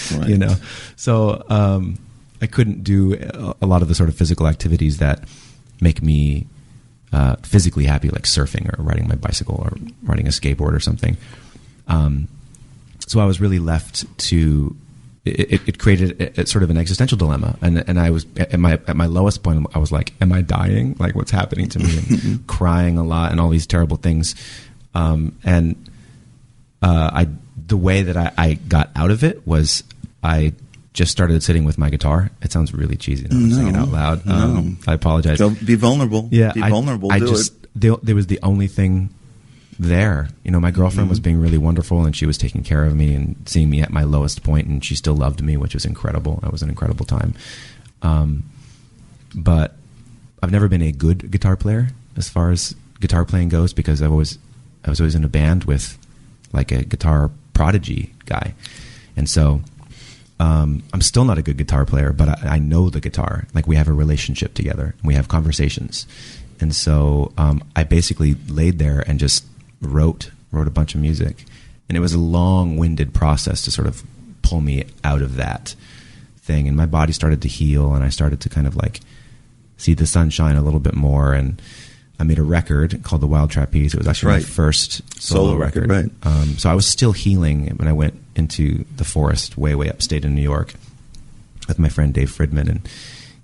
So I couldn't do a lot of the sort of physical activities that make me physically happy, like surfing or riding my bicycle or riding a skateboard or something. So I was really left to it created a sort of an existential dilemma, and I was at my lowest point. I was like, "Am I dying? Like, what's happening to me?" And crying a lot and all these terrible things. The way that I got out of it was I just started sitting with my guitar. It sounds really cheesy now. I'm saying it out loud. I apologize. So be vulnerable. Yeah, be vulnerable. There was the only thing there. My girlfriend was being really wonderful, and she was taking care of me and seeing me at my lowest point, and she still loved me, which was incredible. That was an incredible time. But I've never been a good guitar player as far as guitar playing goes, because I was always in a band with like a guitar prodigy guy, and so I'm still not a good guitar player, but I know the guitar. Like, we have a relationship together, we have conversations, and so I basically laid there and just wrote a bunch of music, and it was a long-winded process to sort of pull me out of that thing, and my body started to heal, and I started to kind of like see the sunshine a little bit more, and I made a record called the Wild Trapeze. It was actually my first solo record. Right. So I was still healing when I went into the forest way upstate in New York with my friend Dave Fridman, and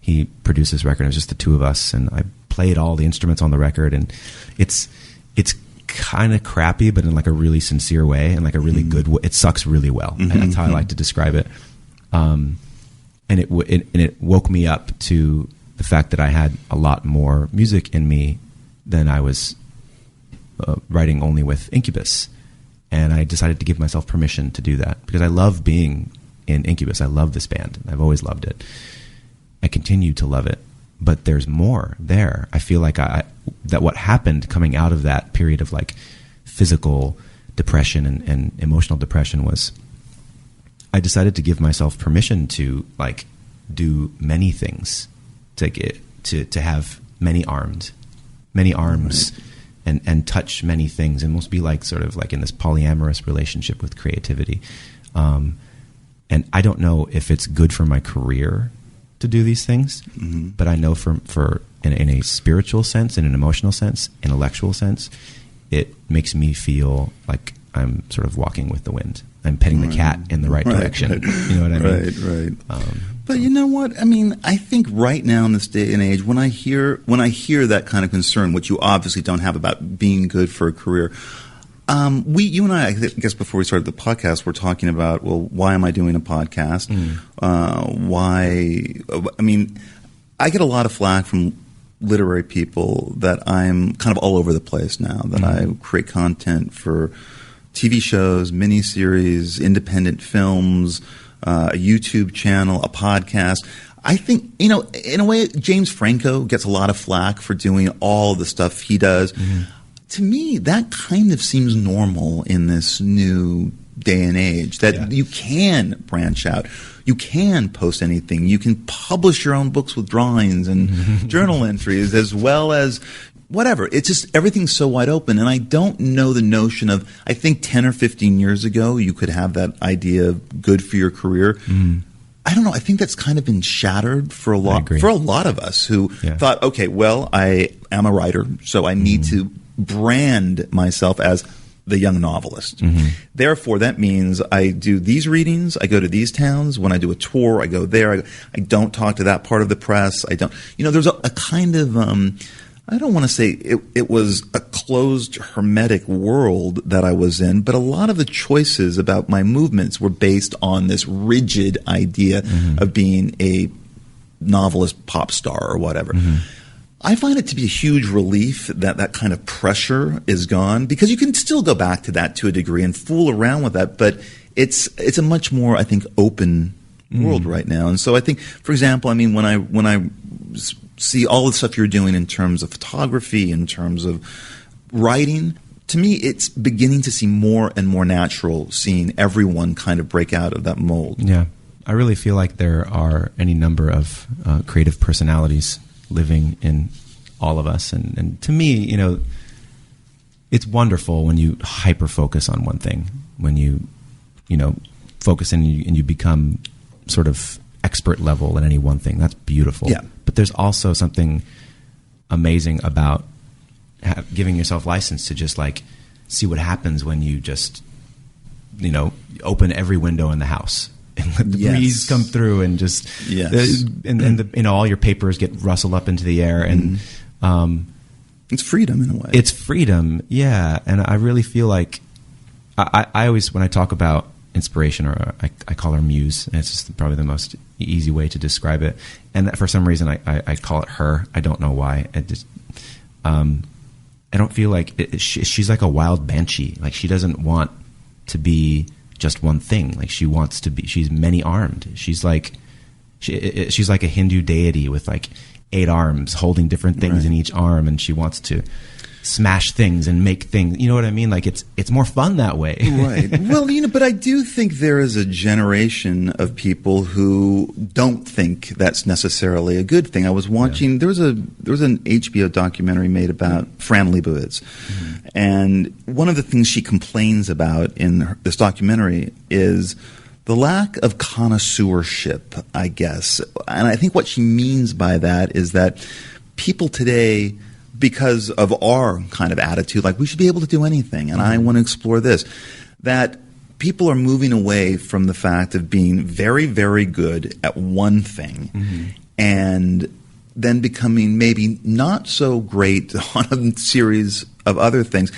he produced this record. It was just the two of us, and I played all the instruments on the record, and it's kind of crappy, but in like a really sincere way, and like a really good way. It sucks really well. That's how I like to describe it. And it woke me up to the fact that I had a lot more music in me than I was writing only with Incubus. And I decided to give myself permission to do that, because I love being in Incubus. I love this band. I've always loved it. I continue to love it, but there's more there. I feel like that what happened coming out of that period of like physical depression and emotional depression was, I decided to give myself permission to like do many things, to have many arms, right, and touch many things, and almost be like sort of like in this polyamorous relationship with creativity. And I don't know if it's good for my career to do these things, but I know in a spiritual sense, in an emotional sense, intellectual sense, it makes me feel like I'm sort of walking with the wind. I'm petting the cat in the right direction. Right. You know what I mean? Right. But you know what? I mean, I think right now in this day and age, when I hear that kind of concern, which you obviously don't have about being good for a career, you and I guess before we started the podcast, we're talking about, well, why am I doing a podcast? Why? I mean, I get a lot of flack from literary people that I'm kind of all over the place now, that I create content for TV shows, miniseries, independent films, a YouTube channel, a podcast. I think, in a way, James Franco gets a lot of flack for doing all the stuff he does. To me, that kind of seems normal in this new day and age, that you can branch out. You can post anything. You can publish your own books with drawings and journal entries, as well as whatever. It's just, everything's so wide open. And I don't know the notion of, I think 10 or 15 years ago, you could have that idea of good for your career. I don't know. I think that's kind of been shattered for a lot of us who thought, okay, well, I am a writer, so I need to brand myself as the young novelist. Therefore, that means I do these readings, I go to these towns. When I do a tour, I go there. I don't talk to that part of the press. I don't, there's a kind of, I don't want to say it was a closed, hermetic world that I was in, but a lot of the choices about my movements were based on this rigid idea of being a novelist, pop star, or whatever. I find it to be a huge relief that that kind of pressure is gone, because you can still go back to that to a degree and fool around with that, but it's a much more, I think, open world right now. And so I think, for example, I mean, when I see all the stuff you're doing in terms of photography, in terms of writing, to me, it's beginning to seem more and more natural, seeing everyone kind of break out of that mold. Yeah. I really feel like there are any number of creative personalities living in all of us. And to me, it's wonderful when you hyper focus on one thing, when you focus and you become sort of expert level in any one thing. That's beautiful. Yeah. But there's also something amazing about giving yourself license to just like see what happens when you just, open every window in the house and let the breeze come through and just, and all your papers get rustled up into the air. And it's freedom in a way. It's freedom. Yeah. And I really feel like I always, when I talk about inspiration, or I call her muse, and it's just probably the most easy way to describe it. And for some reason, I call it her. I don't know why. I don't feel like she's like a wild banshee. Like, she doesn't want to be just one thing. Like, she wants to be. She's many armed. She's like a Hindu deity with like 8 arms holding different things in each arm, and she wants to smash things and make things. You know what I mean? Like it's more fun that way. Right. Well, but I do think there is a generation of people who don't think that's necessarily a good thing. I was watching there was an HBO documentary made about Fran Lebowitz, and one of the things she complains about in this documentary is the lack of connoisseurship, I guess. And I think what she means by that is that people today, because of our kind of attitude, like we should be able to do anything, and I want to explore this, that people are moving away from the fact of being very, very good at one thing and then becoming maybe not so great on a series of other things.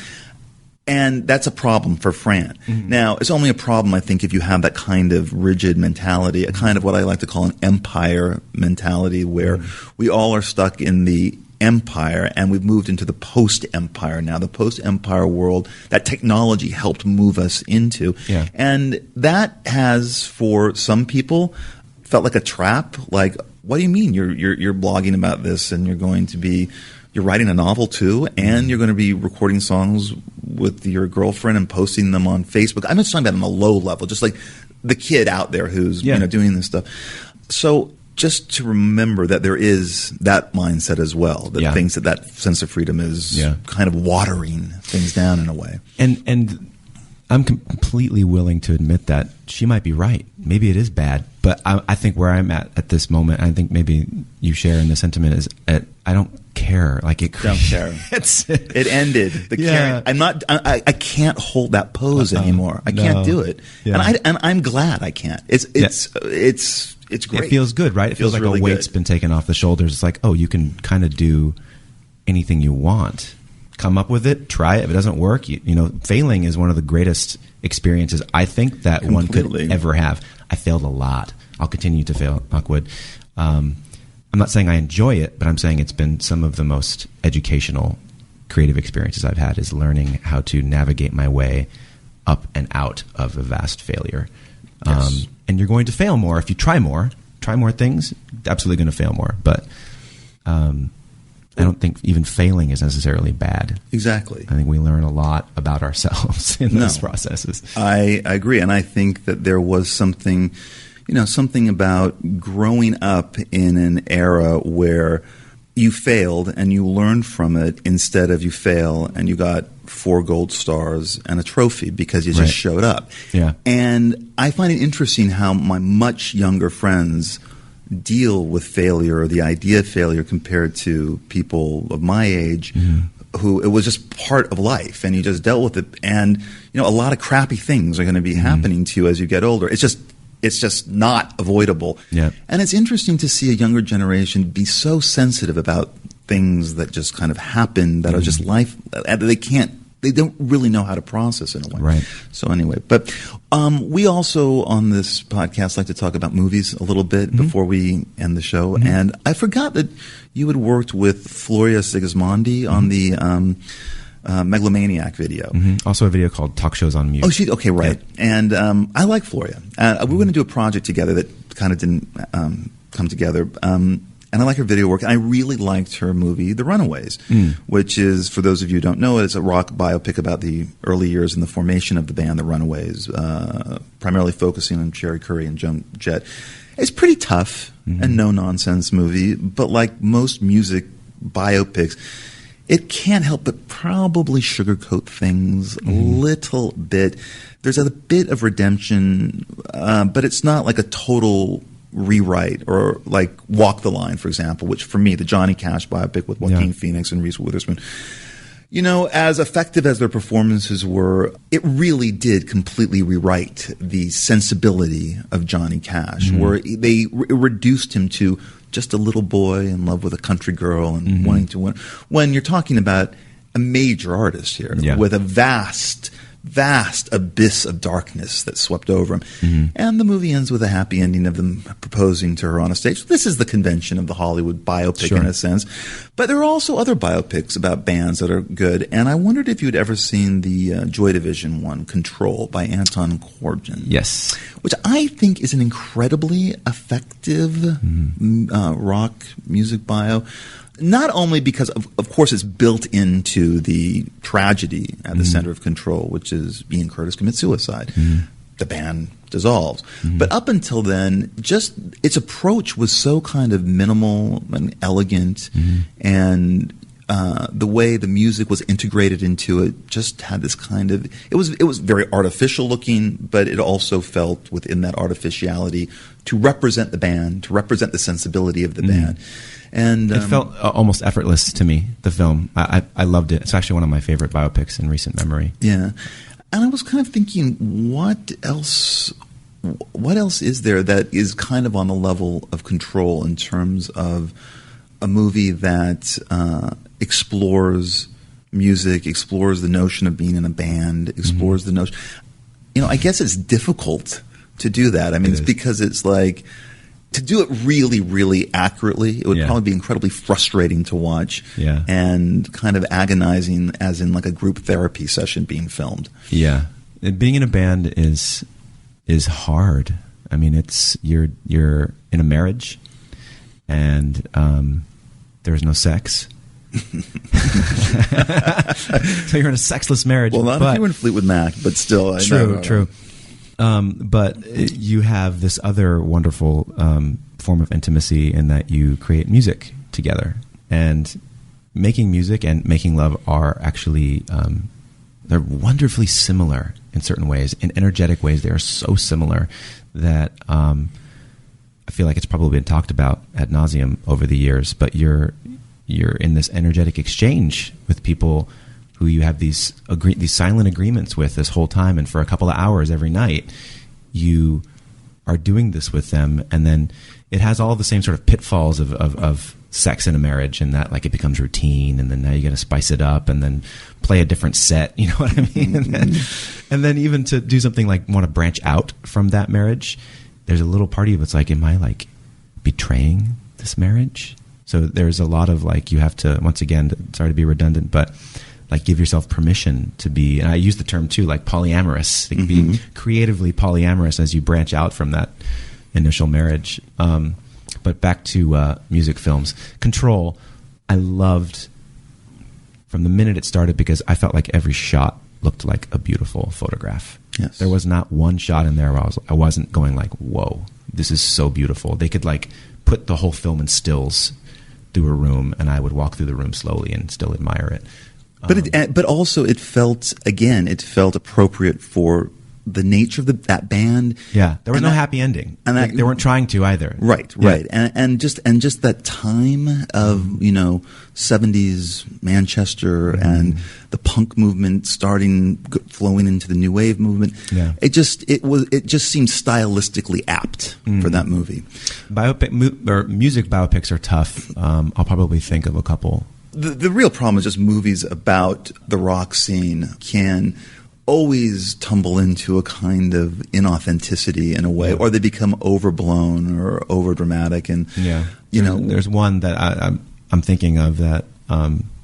And that's a problem for Fran. Now, it's only a problem, I think, if you have that kind of rigid mentality, a kind of what I like to call an empire mentality, where we all are stuck in the empire, and we've moved into the post-empire now, the post-empire world that technology helped move us into. Yeah. And that has, for some people, felt like a trap. Like, what do you mean you're blogging about this, and you're writing a novel too, and you're going to be recording songs with your girlfriend and posting them on Facebook? I'm just talking about on a low level, just like the kid out there who's doing this stuff. So just to remember that there is that mindset as well, that thinks that sense of freedom is kind of watering things down in a way. And I'm completely willing to admit that she might be right. Maybe it is bad, but I think where I'm at this moment, I think maybe you share in the sentiment, is I don't care. Like it don't care. It ended. The caring. I can't hold that pose anymore. I can't do it, and I'm glad I can't. It's great. It feels good, right? It feels like really a weight's been taken off the shoulders. It's like, oh, you can kind of do anything you want. Come up with it, try it. If it doesn't work, failing is one of the greatest experiences I think that one could ever have. I failed a lot. I'll continue to fail, knock wood. I'm not saying I enjoy it, but I'm saying it's been some of the most educational, creative experiences I've had, is learning how to navigate my way up and out of a vast failure. Yes. And you're going to fail more if you try more things. Absolutely going to fail more, but I don't think even failing is necessarily bad. Exactly. I think we learn a lot about ourselves in those processes. I agree, and I think that there was something about growing up in an era where you failed and you learned from it, instead of you fail and you got 4 gold stars and a trophy because you just showed up. Yeah. And I find it interesting how my much younger friends deal with failure, or the idea of failure, compared to people of my age who it was just part of life and you just dealt with it. And a lot of crappy things are going to be happening to you as you get older. It's just not avoidable. Yeah. And it's interesting to see a younger generation be so sensitive about things that just kind of happen, that are just life. They don't really know how to process in a way. Right. So anyway, but we also on this podcast like to talk about movies a little bit before we end the show. And I forgot that you had worked with Floria Sigismondi on the Megalomaniac video. Also a video called Talk Shows on Mute. Oh, okay, right. Yeah. And I like Floria. We were going to do a project together that kind of didn't come together. And I like her video work. And I really liked her movie, The Runaways, which is, for those of you who don't know, it's a rock biopic about the early years and the formation of the band The Runaways, primarily focusing on Cherie Currie and Joan Jett. It's pretty tough and no-nonsense movie, but like most music biopics, it can't help but probably sugarcoat things a little bit. There's a bit of redemption, but it's not like a total rewrite, or like Walk the Line, for example, which for me, the Johnny Cash biopic with Joaquin Phoenix and Reese Witherspoon, as effective as their performances were, it really did completely rewrite the sensibility of Johnny Cash, where they reduced him to just a little boy in love with a country girl and wanting to win. When you're talking about a major artist here with a vast vast abyss of darkness that swept over him. Mm-hmm. And the movie ends with a happy ending of them proposing to her on a stage. This is the convention of the Hollywood biopic Sure. in a sense. But there are also other biopics about bands that are good. And I wondered if you'd ever seen the Joy Division one, Control, by Anton Corbijn. Yes. Which I think is an incredibly effective rock music bio. Not only because, of course, it's built into the tragedy at the center of Control, which is Ian Curtis commits suicide. The band dissolves. But up until then, just its approach was so kind of minimal and elegant, and the way the music was integrated into it just had this kind of it was very artificial looking, but it also felt within that artificiality to represent the band, to represent the sensibility of the band. And It felt almost effortless to me, the film. I loved it. It's actually one of my favorite biopics in recent memory. Yeah. And I was kind of thinking, what else is there that is kind of on the level of Control in terms of a movie that explores music, explores the notion of being in a band, explores the notion. I guess it's difficult to do that. I mean, it's because it's like, to do it really, really accurately, it would probably be incredibly frustrating to watch and kind of agonizing, as in like a group therapy session being filmed. Yeah. Being in a band is hard. I mean, it's you're in a marriage and there's no sex. So you're in a sexless marriage. Well, not if you're in Fleetwood Mac, but still. True. But you have this other wonderful form of intimacy in that you create music together. And making music and making love are actually they're wonderfully similar in certain ways. In energetic ways, they are so similar that I feel like it's probably been talked about ad nauseum over the years. But you're in this energetic exchange with people who you have these silent agreements with this whole time, and for a couple of hours every night, you are doing this with them, and then it has all the same sort of pitfalls of sex in a marriage, and that like it becomes routine, and then now you got to spice it up, and then play a different set. You know what I mean? And then even to do something like want to branch out from that marriage, there's a little part of you that's like, am I like betraying this marriage? So there's a lot of like, you have to, once again, sorry to be redundant, but like give yourself permission to be, and I use the term too, like polyamorous, like be creatively polyamorous as you branch out from that initial marriage. But back to music films. Control, I loved from the minute it started because I felt like every shot looked like a beautiful photograph. Yes. There was not one shot in there where I wasn't going like, whoa, this is so beautiful. They could like put the whole film in stills through a room, and I would walk through the room slowly and still admire it. But also it felt appropriate for the nature of that band. Yeah, there was no happy ending, and they weren't trying to either. Right, and just that time of 70s Manchester and the punk movement flowing into the new wave movement. Yeah. It just seemed stylistically apt for that movie. Music biopics are tough. I'll probably think of a couple. The real problem is just movies about the rock scene can always tumble into a kind of inauthenticity in a way, or they become overblown or overdramatic. And there's one that I'm thinking of, that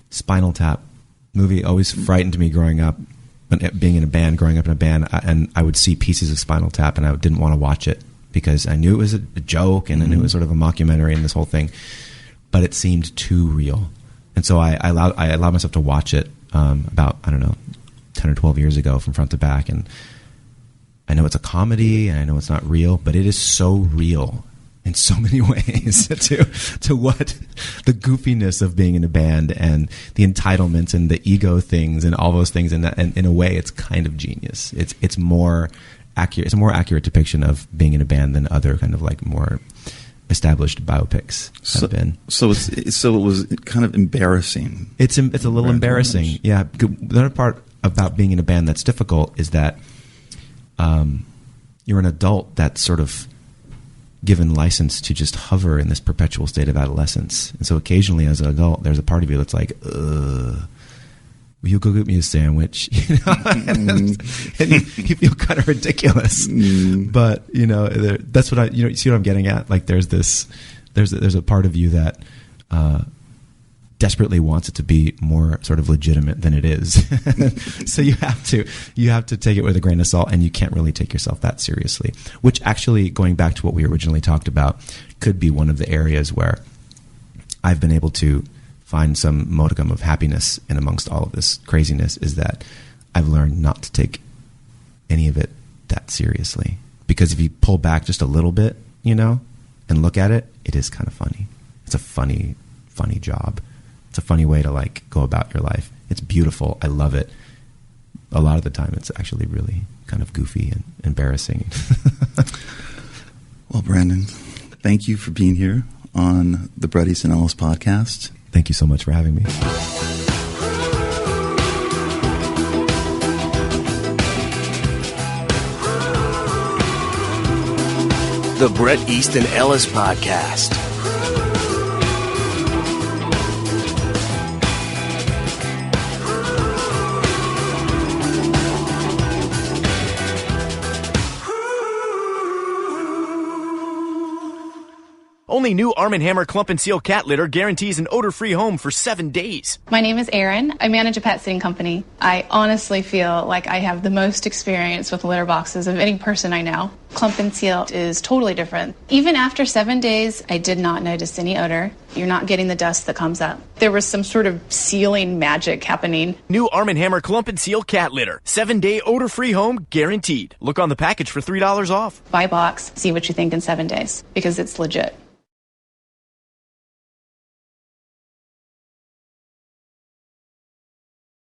Spinal Tap movie always frightened me growing up, being in a band, growing up in a band, and I would see pieces of Spinal Tap and I didn't want to watch it because I knew it was a joke and I knew it was sort of a mockumentary and this whole thing, but it seemed too real. And so I allowed myself to watch it about, 10 or 12 years ago from front to back. And I know it's a comedy and I know it's not real, but it is so real in so many ways to what the goofiness of being in a band and the entitlements and the ego things and all those things. And in a way, it's kind of genius. It's more accurate. It's a more accurate depiction of being in a band than other kind of like more established biopics have been. So it was kind of embarrassing. It's a little embarrassing. Yeah. The other part about being in a band that's difficult is that you're an adult that's sort of given license to just hover in this perpetual state of adolescence. And so occasionally as an adult, there's a part of you that's like, ugh. will you go get me a sandwich? And you feel kind of ridiculous. But, that's what you see what I'm getting at? Like there's a part of you that desperately wants it to be more sort of legitimate than it is. So you have to take it with a grain of salt, and you can't really take yourself that seriously, which actually, going back to what we originally talked about, could be one of the areas where I've been able to find some modicum of happiness in amongst all of this craziness, is that I've learned not to take any of it that seriously. Because if you pull back just a little bit, and look at it, it is kind of funny. It's a funny job. It's a funny way to like go about your life. It's beautiful. I love it. A lot of the time it's actually really kind of goofy and embarrassing. Well, Brandon, thank you for being here on the Bret Easton Ellis podcast. Thank you so much for having me. The Bret Easton Ellis Podcast. Only new Arm & Hammer Clump & Seal cat litter guarantees an odor-free home for 7 days. My name is Erin. I manage a pet sitting company. I honestly feel like I have the most experience with litter boxes of any person I know. Clump & Seal is totally different. Even after 7 days, I did not notice any odor. You're not getting the dust that comes up. There was some sort of sealing magic happening. New Arm & Hammer Clump & Seal cat litter. 7-day odor-free home guaranteed. Look on the package for $3 off. Buy a box, see what you think in 7 days, because it's legit.